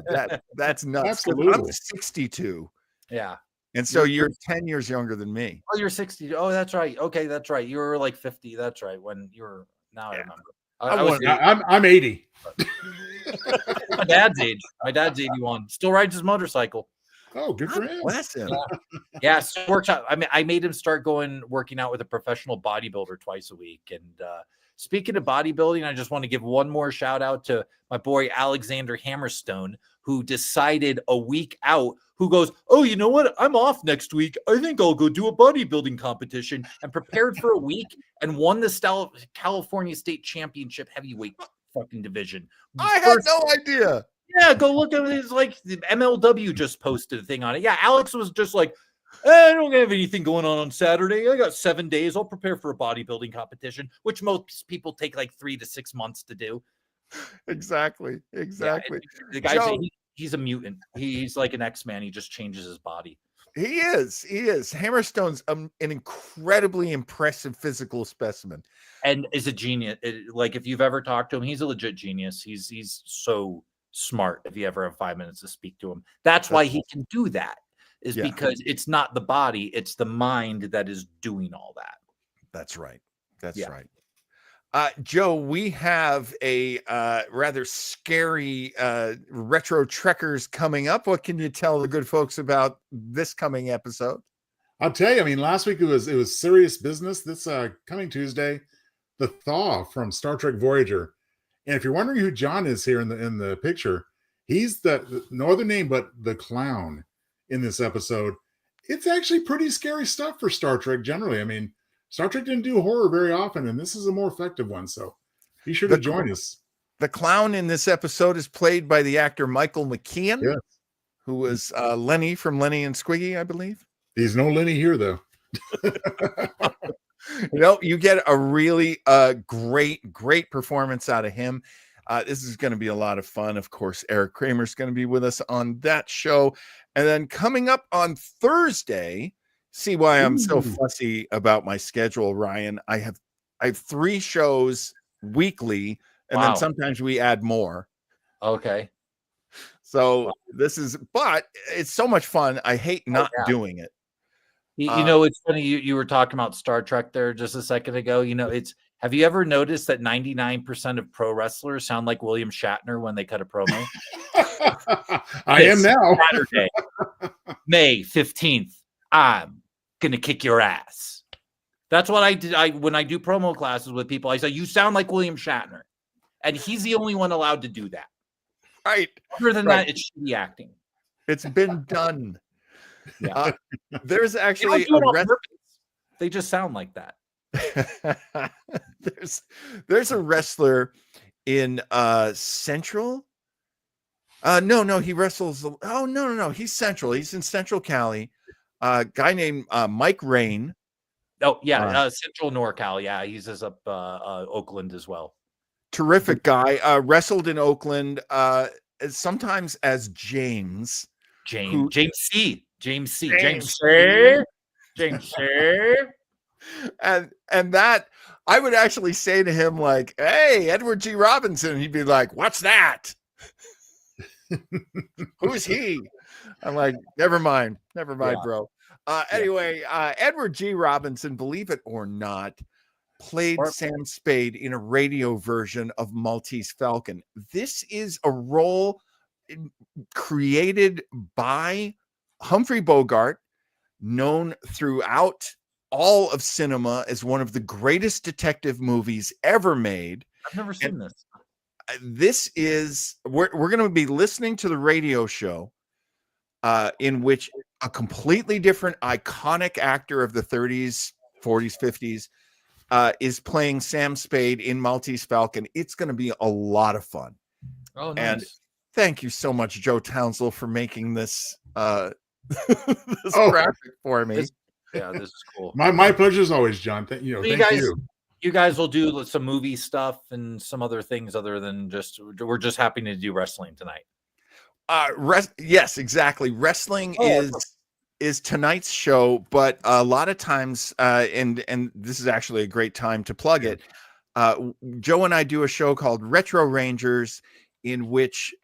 That's nuts. Absolutely. I'm 62. Yeah. And so you're 10 years younger than me. Oh, you're 60. Oh, that's right. Okay, that's right. You were like 50. That's right. When you were now I remember. I'm 80. My dad's age. My dad's 81. Still rides his motorcycle. Oh, good for him. Bless him. Yeah, so works out. I mean, I made him start working out with a professional bodybuilder twice a week. And speaking of bodybuilding, I just want to give one more shout out to my boy Alexander Hammerstone, who decided a week out, who goes, "Oh, you know what? I'm off next week. I think I'll go do a bodybuilding competition," and prepared for a week and won the California State Championship heavyweight fucking division. I had no idea. Yeah, go look at it. It's like the MLW just posted a thing on it. Yeah, Alex was just like, I don't have anything going on Saturday. I got 7 days. I'll prepare for a bodybuilding competition, which most people take like 3 to 6 months to do. Exactly. Yeah, the guy's he's a mutant. He's like an X-Man. He just changes his body. He is. He is. Hammerstone's an incredibly impressive physical specimen. And is a genius. Like if you've ever talked to him, he's a legit genius. He's so smart. If you ever have 5 minutes to speak to him, that's why he can do that. Is because it's not the body, it's the mind that is doing all that. That's right. That's right. Joe, we have a rather scary retro trekkers coming up. What can you tell the good folks about this coming episode? I'll tell you, I mean, last week it was serious business. This coming Tuesday, the Thaw from Star Trek Voyager. And if you're wondering who John is here in the picture, he's the no other name but the clown in this episode. It's actually pretty scary stuff for Star Trek generally. I mean, Star Trek didn't do horror very often, and this is a more effective one. So be sure to join us. The clown in this episode is played by the actor Michael McKean, Yes. who was Lenny from Lenny and Squiggy, I believe. He's no Lenny here, though. You get a really great performance out of him. This is going to be a lot of fun. Of course, Eric Kramer's going to be with us on that show. And then coming up on Thursday, see why I'm so fussy about my schedule, Ryan. I have 3 shows weekly, and then sometimes we add more. Okay. So but it's so much fun. I hate not doing it. You know, it's funny. You were talking about Star Trek there just a second ago. You know, have you ever noticed that 99% of pro wrestlers sound like William Shatner when they cut a promo? I am now. Saturday, May 15th. I'm gonna kick your ass. That's what I did. When I do promo classes with people, I say, you sound like William Shatner. And he's the only one allowed to do that. Right. Other than that, it's shitty acting. It's been done. Yeah. There's actually they just sound like that. there's a wrestler in Central. No, he wrestles. Oh, no. He's Central. He's in Central Cali. Guy named Mike Rain. Oh, yeah. Central NorCal. Yeah. He's up Oakland as well. Terrific guy. Wrestled in Oakland, sometimes as James C. And that I would actually say to him, like, hey, Edward G. Robinson. He'd be like, what's that? Who's he? I'm like, never mind, bro. Anyway, Edward G. Robinson, believe it or not, played Sam Spade in a radio version of Maltese Falcon. This is a role created by Humphrey Bogart, known throughout all of cinema as one of the greatest detective movies ever made. I've never seen this. This is we're going to be listening to the radio show in which a completely different iconic actor of the 30s, 40s, 50s is playing Sam Spade in Maltese Falcon. It's going to be a lot of fun. Oh, nice. And thank you so much, Joe Townsel, for making this graphic for me. This is cool. My pleasure as always, John. Thank you. You guys will do some movie stuff and some other things other than we're just happy to do wrestling tonight. Yes, exactly. Wrestling is tonight's show, but a lot of times, and this is actually a great time to plug it. Joe and I do a show called Retro Rangers, in which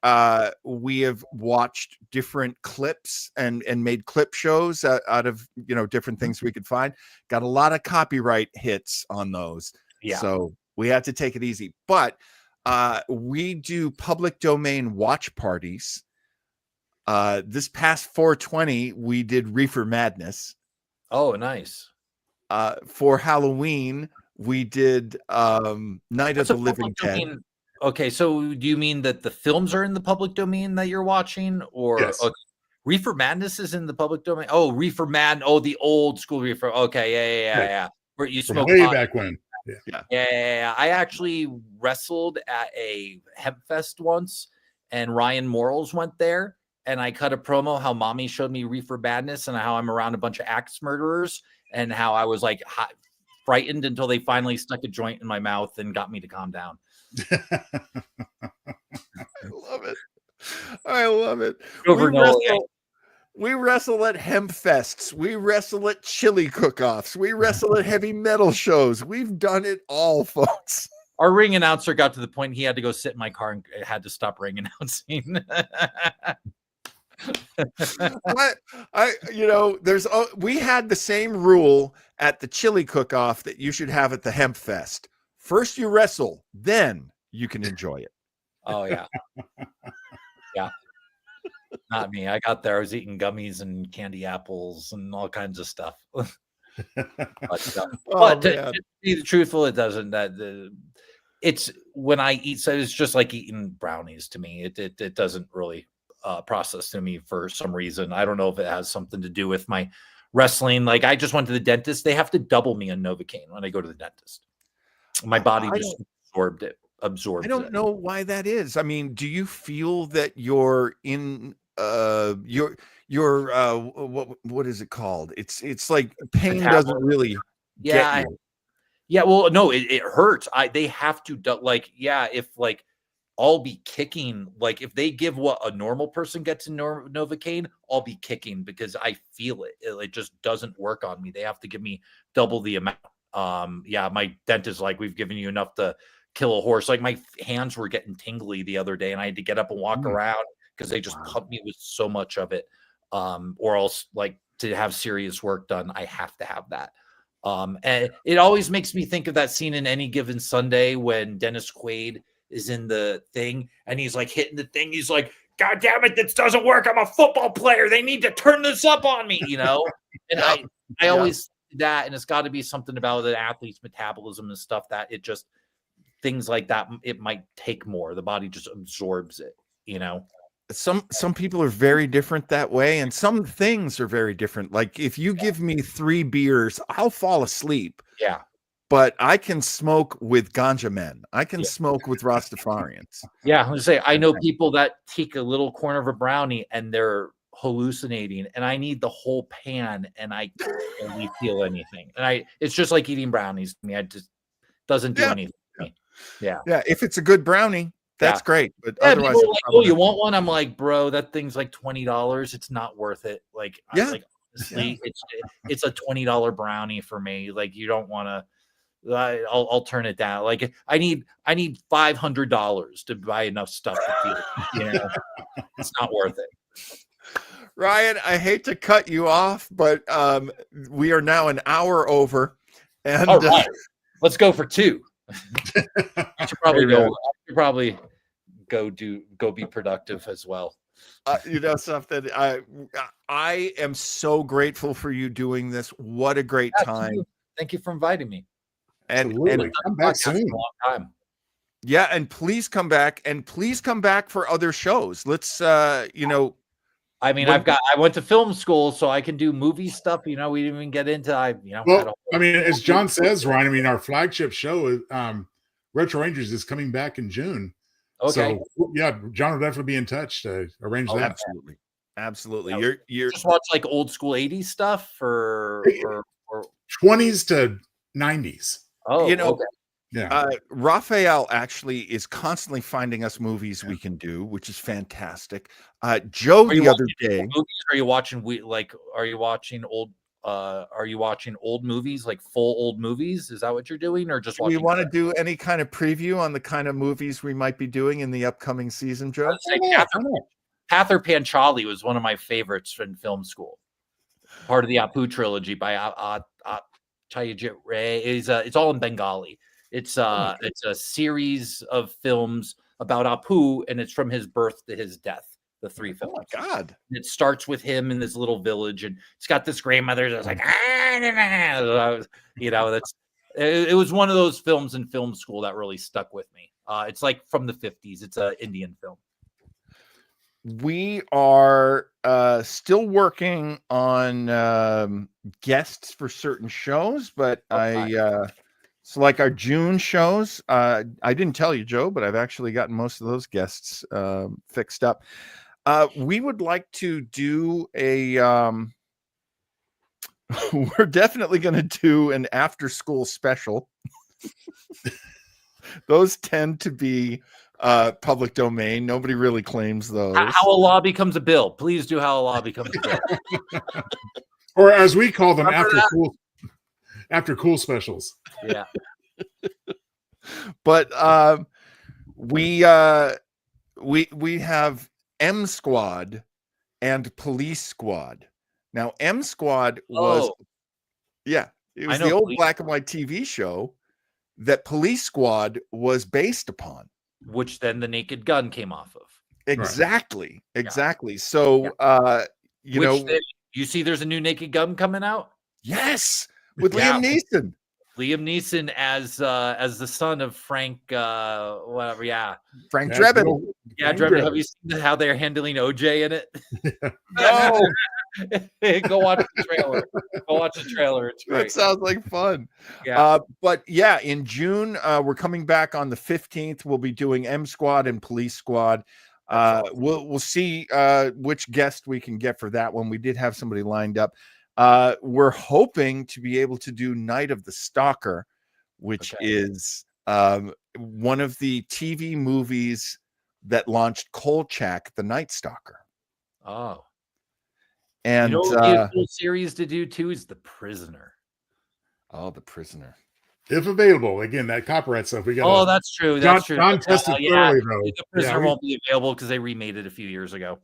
we have watched different clips and made clip shows out of different things we could find. Got a lot of copyright hits on those, so we had to take it easy. But we do public domain watch parties. This past 420, we did Reefer Madness. Oh, nice. For Halloween, we did Night of the Living Dead. Okay, so do you mean that the films are in the public domain that you're watching, or yes. Reefer Madness is in the public domain? Oh, Reefer Madness. Oh, the old school Reefer. Okay, yeah. Where you smoke way pot. Back when. Yeah. I actually wrestled at a hemp fest once, and Ryan Morals went there, and I cut a promo how mommy showed me Reefer Madness and how I'm around a bunch of axe murderers and how I was like frightened until they finally stuck a joint in my mouth and got me to calm down. I love it. We wrestle at hemp fests. We wrestle at chili cook-offs. We wrestle at heavy metal shows. We've done it all, folks. Our ring announcer got to the point he had to go sit in my car and had to stop ring announcing. We had the same rule at the chili cook-off that you should have at the hemp fest. First you wrestle, then you can enjoy it. Oh yeah. Yeah. Not me. I got there. I was eating gummies and candy apples and all kinds of stuff. But to be truthful, it doesn't. It's when I eat, so it's just like eating brownies to me. It doesn't really process to me for some reason. I don't know if it has something to do with my wrestling. Like I just went to the dentist. They have to double me on Novocaine when I go to the dentist. My body just absorbed it. I don't know why that is. I mean, do you feel that you're in what is it called? It's like pain doesn't really get you. Yeah, well, no, it hurts. They have to if like I'll be kicking, like if they give what a normal person gets in Novocaine, I'll be kicking because I feel it. It just doesn't work on me. They have to give me double the amount. My dentist like, we've given you enough to kill a horse. Like my hands were getting tingly the other day and I had to get up and walk around because they just pumped me with so much of it. Or else like to have serious work done, I have to have that. And it always makes me think of that scene in Any Given Sunday when Dennis Quaid is in the thing and he's like hitting the thing. He's like, God damn it, this doesn't work. I'm a football player. They need to turn this up on me, you know? And I always do that, and it's got to be something about the athlete's metabolism and stuff that it just things like that, it might take more. The body just absorbs it, you know? Some people are very different that way, and some things are very different. Like if you give me 3 beers, I'll fall asleep. Yeah. But I can smoke with ganja men. I can smoke with Rastafarians. Yeah, I'm gonna say I know people that take a little corner of a brownie and they're hallucinating, and I need the whole pan, and I can't really feel anything. And it's just like eating brownies to me. I just doesn't do anything to me. Yeah. If it's a good brownie, that's great. But otherwise, like, oh, you want one? I'm like, bro, that thing's like $20. It's not worth it. Like, honestly, it's a $20 brownie for me. Like, you don't want to. I'll turn it down. Like, I need $500 to buy enough stuff to feel it. You know, it's not worth it. Ryan, I hate to cut you off, but we are now an hour over. And all right, let's go for 2. You should probably go. I should probably go be productive as well. You know something? I am so grateful for you doing this. What a great time! Thank you for inviting me. And come back soon. A long time. Yeah, and please come back, for other shows. Let's I mean, I went to film school, so I can do movie stuff. You know, we didn't even get into. As John says, Ryan. I mean, our flagship show, Retro Rangers, is coming back in June. Okay. So yeah, John will definitely be in touch to arrange that. Absolutely. Yeah, You're just watch like old school 80s stuff or 20s to 90s. Oh, okay. Yeah. Raphael actually is constantly finding us movies we can do, which is fantastic. Joe, the other day, movies? Are you watching old movies, like full old movies? Is that what you're doing, or just watching? Do you want to do any kind of preview on the kind of movies we might be doing in the upcoming season, Joe? Pather Panchali was one of my favorites in film school. Part of the Apu trilogy by Chayajit Ray. It's all in Bengali. It's a series of films about Apu, and it's from his birth to his death. The 3 films. Oh my God! It starts with him in this little village, and it's got this grandmother that's like, it was one of those films in film school that really stuck with me. It's like from the 50s. It's an Indian film. We are still working on guests for certain shows, but so like our June shows, I didn't tell you, Joe, but I've actually gotten most of those guests fixed up. We would like to do we're definitely going to do an after school special. Those tend to be public domain. Nobody really claims those. How a law becomes a bill. Please do how a law becomes a bill. Or as we call them, Remember that? after cool specials. Yeah. But we have M Squad and Police Squad. Now, M Squad was it was know the old Police black and white TV show that Police Squad was based upon. Which then the Naked Gun came off of. Exactly. So You see there's a new Naked Gun coming out? yes, with Yeah. Liam Neeson. Liam Neeson as the son of Frank whatever, Frank Yeah, Drebin. Yeah, Drebin. Have you seen how they're handling OJ in it? No, Go watch the trailer. Go watch the trailer. It's that great. sounds like fun. Yeah. But yeah, in June, we're coming back on the 15th. We'll be doing M Squad and Police Squad. We'll see which guest we can get for that one. We did have somebody lined up. We're hoping to be able to do Night of the Stalker, which is one of the TV movies that launched Kolchak, the Night Stalker. Oh. And what would be a cool series to do too is The Prisoner. Oh, The Prisoner. If available. Again, that copyright stuff. We got. Oh, that's true. That's true. John tested thoroughly, though. The Prisoner won't be available because they remade it a few years ago.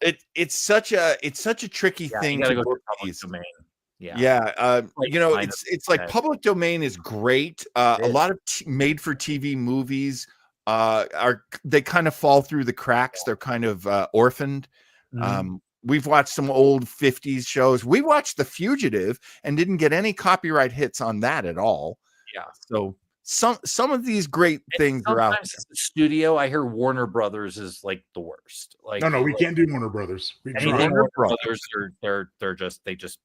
It's such a tricky thing You gotta to go work to public these. domain. Yeah. Yeah, Like, it's like public domain is great. A lot of made for TV movies they kind of fall through the cracks. They're kind of orphaned. We've watched some old 50s shows. We watched The Fugitive and didn't get any copyright hits on that at all. Yeah. So some of these great things are out there. The studio, I hear Warner Brothers is like the worst. Like No, we can't do Warner Brothers. anything Warner Brothers, they just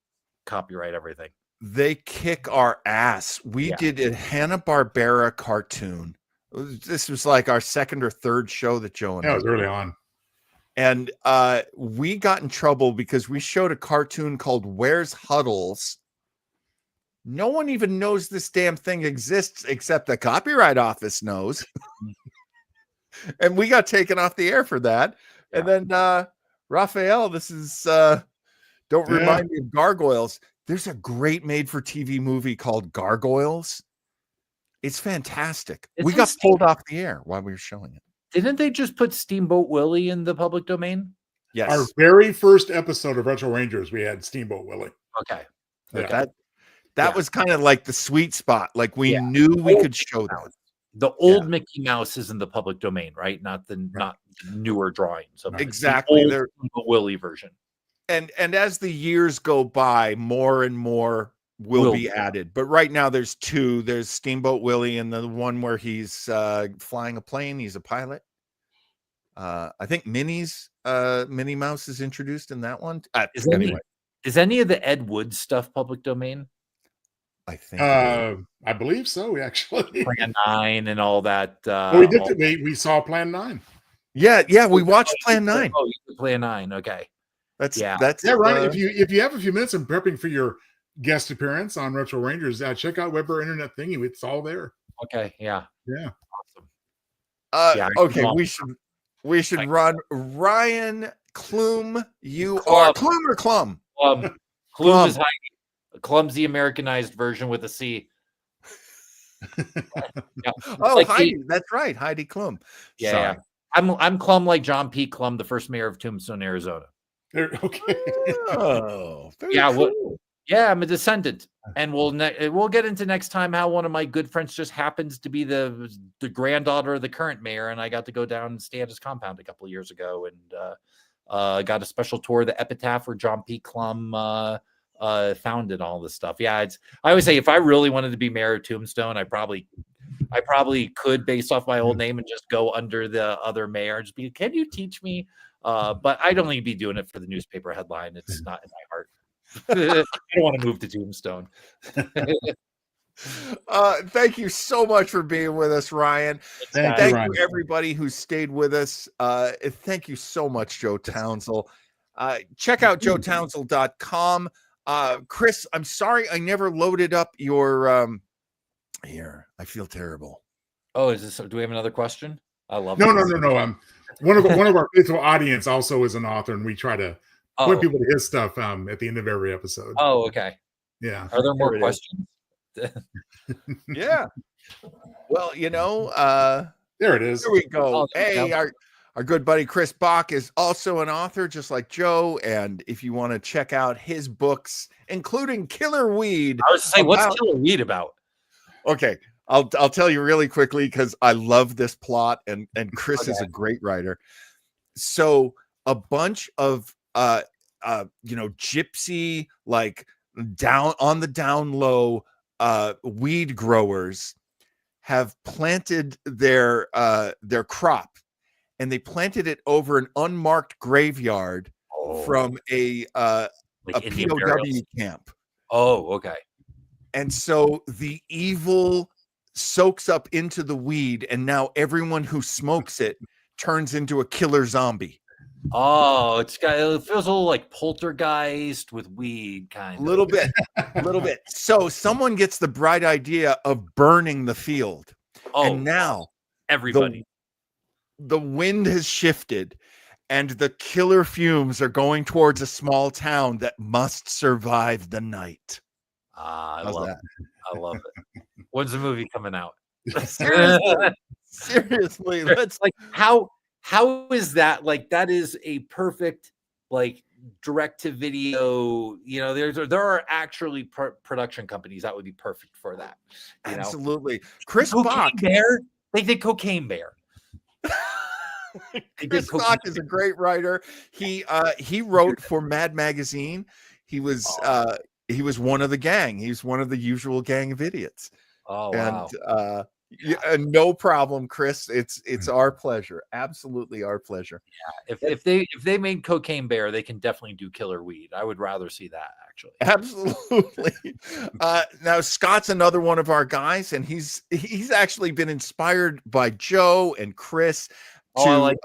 copyright everything. They kick our ass. We did a Hanna-Barbera cartoon. This was like our second or third show that Joe and it was early on. And we got in trouble because we showed a cartoon called Where's Huddles. No one even knows this damn thing exists except the Copyright Office knows. And we got taken off the air for that. And then Raphael, this is don't remind me of Gargoyles. There's a great made-for-TV movie called Gargoyles. It's fantastic. We got pulled off the air while we were showing it. Didn't they just put Steamboat Willie in the public domain? Yes. Our very first episode of Retro Rangers, we had Steamboat Willie. Okay. That was kind of like the sweet spot. Like we knew we could show that. The old Mickey Mouse is in the public domain, right? Not the newer drawings. Exactly. The old Willie version. And as the years go by, more and more will be added. But right now there's two. There's Steamboat Willie and the one where he's flying a plane. He's a pilot. I think Minnie Mouse is introduced in that one. Is any of the Ed Wood stuff public domain? I think I believe so, actually. Plan 9 and all that. We saw Plan 9. Yeah, we watched Plan 9. Oh, you did Plan 9. Okay. That's right. If you have a few minutes and prepping for your guest appearance on Retro Rangers, check out Weber Internet Thingy. It's all there. Okay. Yeah. Awesome. Okay. We should run Ryan Clum. You are Clum or Clum? Clum is Heidi. Clum's the Americanized version with a C. Heidi. That's right. Heidi Klum. Yeah. I'm Clum like John P. Clum, the first mayor of Tombstone, Arizona. Okay. Cool. I'm a descendant, and we'll get into next time how one of my good friends just happens to be the granddaughter of the current mayor, and I got to go down and stay at his compound a couple of years ago, and got a special tour of the epitaph where John P. Clum founded all this stuff. I always say if I really wanted to be mayor of Tombstone, I probably could, based off my old name, and just go under the other mayor and just be, can you teach me? But I'd only be doing it for the newspaper headline. It's not in my heart. I don't want to move to Tombstone. Thank you so much for being with us, Ryan. Thank you, everybody who stayed with us. Thank you so much, Joe Townsel. Check out joetownsel.com. Chris, I'm sorry I never loaded up your here. I feel terrible. Oh, do we have another question? I love No, this. one of our faithful audience also is an author, and we try to point Oh, people to his stuff at the end of every episode. oh, okay. Yeah. Are there more Here it is. questions? Yeah. Well, There it is. there we go. Oh, there we Hey, go. our good buddy Chris Bach is also an author, just like Joe. And if you want to check out his books, including Killer Weed, I was saying, what's about- Killer Weed about? okay, I'll tell you really quickly because I love this plot, and Chris is a great writer. So a bunch of gypsy, like down on the down low weed growers have planted their crop, and they planted it over an unmarked graveyard from a Like Indian POW burials? camp. Oh, okay. And so the evil soaks up into the weed, and now everyone who smokes it turns into a killer zombie. Oh, it feels a little like Poltergeist with weed, kind A of. little bit. So someone gets the bright idea of burning the field. Oh, And now everybody. the wind has shifted, and the killer fumes are going towards a small town that must survive the night. I How's love that? it. I love it. When's the movie coming out? Seriously, let's Like how is that? Like that is a perfect like direct to video. There are actually production companies that would be perfect for that. absolutely. Chris Cocaine Bach. Bear. They did Cocaine Bear. Chris Bach is a great writer. He wrote for Mad Magazine. He was one of the gang. He's one of the usual gang of idiots. Oh wow. And no problem, Chris. It's our pleasure. Absolutely our pleasure. Yeah. If they made Cocaine Bear, they can definitely do Killer Weed. I would rather see that actually. Absolutely. Now Scott's another one of our guys, and he's actually been inspired by Joe and Chris to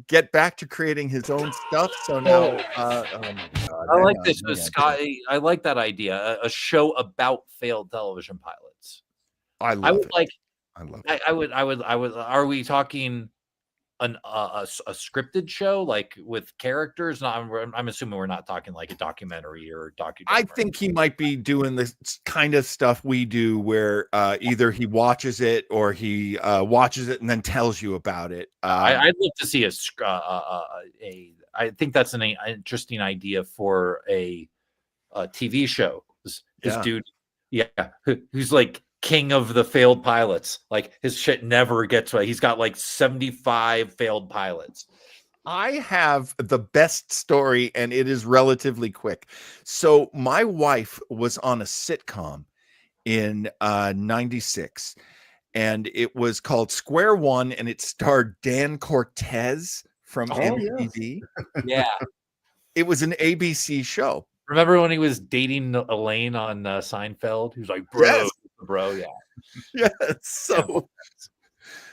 get back to creating his own stuff. So now, oh my God, I like this with Scott. I like that idea. A show about failed television pilots. I love it. I would. Are we talking a scripted show like with characters? No, I'm assuming we're not talking like a documentary or documentary. I think he might be doing this kind of stuff we do, where either he watches it or he watches it and then tells you about it. I'd love to see I think that's an interesting idea for a TV show. This dude, who's like king of the failed pilots. Like his shit never gets right. He's got like 75 failed pilots. I have the best story, and it is relatively quick. So my wife was on a sitcom in 96, and it was called Square One, and it starred Dan Cortez from MTV. Yeah. It was an ABC show. Remember when he was dating Elaine on Seinfeld? He was like, bro, Yes. bro, yeah. Yes.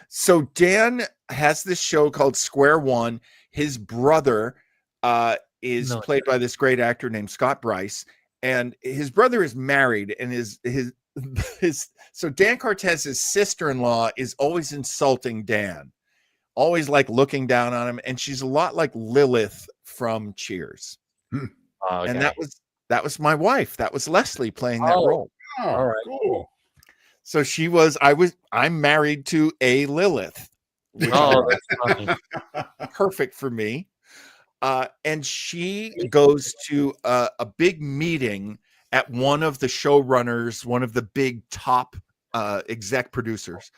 So Dan has this show called Square One. His brother is played by this great actor named Scott Bryce, and his brother is married, and his so Dan Cortez's sister-in-law is always insulting Dan, always like looking down on him, and she's a lot like Lilith from Cheers. Okay. And that was my wife. That was Leslie playing that role. Oh, all right. Cool. So I'm married to a Lilith. Oh, that's funny. Perfect for me. And she goes to a big meeting at one of the showrunners, one of the big top exec producers,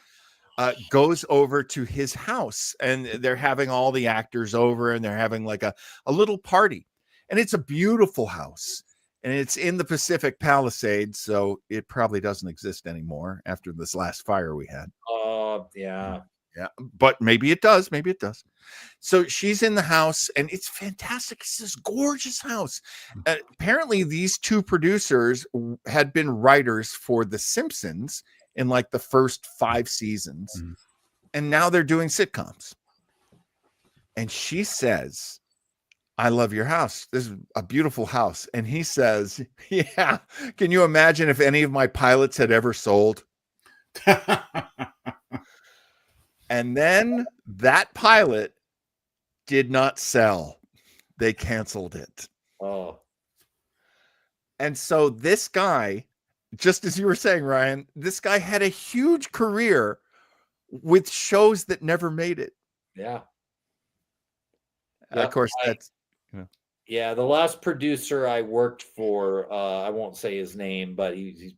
goes over to his house, and they're having all the actors over, and they're having like a little party. And it's a beautiful house, and it's in the Pacific Palisades, so it probably doesn't exist anymore after this last fire we had. Oh, yeah. Yeah, but maybe it does. Maybe it does. So she's in the house, and it's fantastic. It's this gorgeous house. Apparently, these two producers had been writers for The Simpsons in like the first 5 seasons, and now they're doing sitcoms. And she says, I love your house. This is a beautiful house. And he says, yeah, can you imagine if any of my pilots had ever sold? And then that pilot did not sell. They canceled it. Oh, And so this guy, just as you were saying, Ryan, this guy had a huge career with shows that never made it. yeah. Of course, that's Yeah, the last producer I worked for, I won't say his name, but he's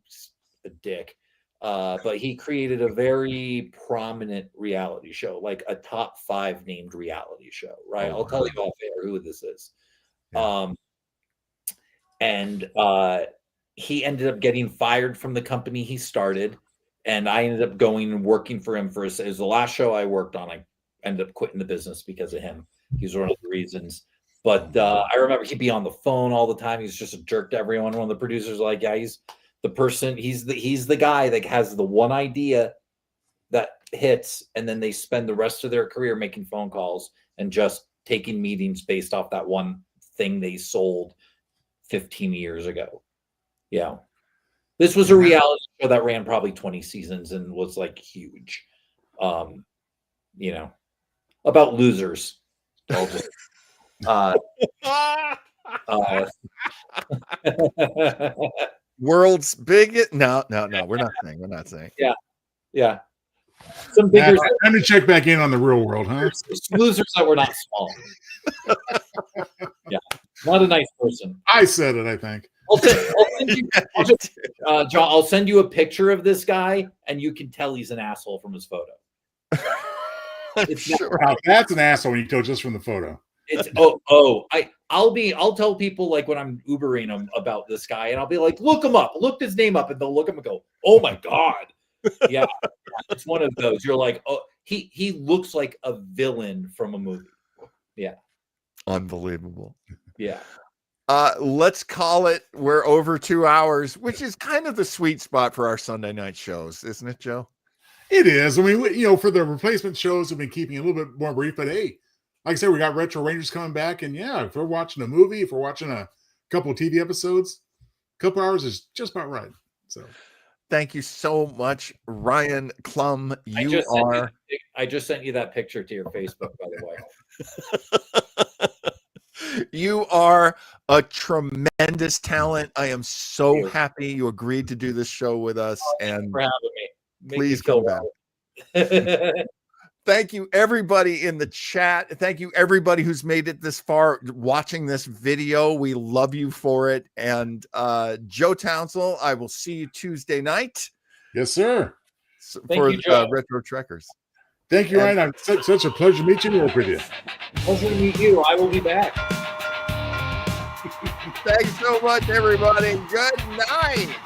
a dick. But he created a very prominent reality show, like a top 5 named reality show, right? I'll tell you off air who this is. Yeah. And he ended up getting fired from the company he started, and I ended up going and working for him for it was the last show I worked on. I ended up quitting the business because of him. He's one of the reasons. But I remember he'd be on the phone all the time. He's just a jerk to everyone. One of the producers was like, yeah, he's the person. He's the guy that has the one idea that hits, and then they spend the rest of their career making phone calls and just taking meetings based off that one thing they sold 15 years ago. Yeah. This was a reality show that ran probably 20 seasons and was like huge. You know, about losers. I'll just, world's biggest. No, we're not saying. Yeah. Some bigger Time to check back in on the real world, huh? losers that were not small. Yeah. Not a nice person. I said it, I think. John, I'll send you a picture of this guy, and you can tell he's an asshole from his photo. Sure. Wow, that's an asshole when you tell just from the photo. It's I'll tell people like when I'm Ubering them about this guy, and I'll be like, look him up, look his name up, and they'll look him and go, oh my god, yeah, it's one of those. You're like, oh, he looks like a villain from a movie. Yeah, Unbelievable. yeah. Let's call it. We're over 2 hours, which is kind of the sweet spot for our Sunday night shows, isn't it, Joe? It is. I mean, for the replacement shows, we've been keeping it a little bit more brief, but hey, like I said, we got Retro Rangers coming back, and yeah, if we're watching a movie, if we're watching a couple of TV episodes, a couple hours is just about right. So, thank you so much, Ryan Clum. I just sent you that picture to your Facebook, by the way. You are a tremendous talent. I am so happy you agreed to do this show with us, and for having me. Please come back. Thank you, everybody in the chat. Thank you, everybody who's made it this far watching this video. We love you for it. And Joe Townsel, I will see you Tuesday night. Yes, sir. For Retro Trekkers. Thank you, Ryan. It's such a pleasure to meet you and work with you. Pleasure to meet you. I will be back. Thanks so much, everybody. Good night.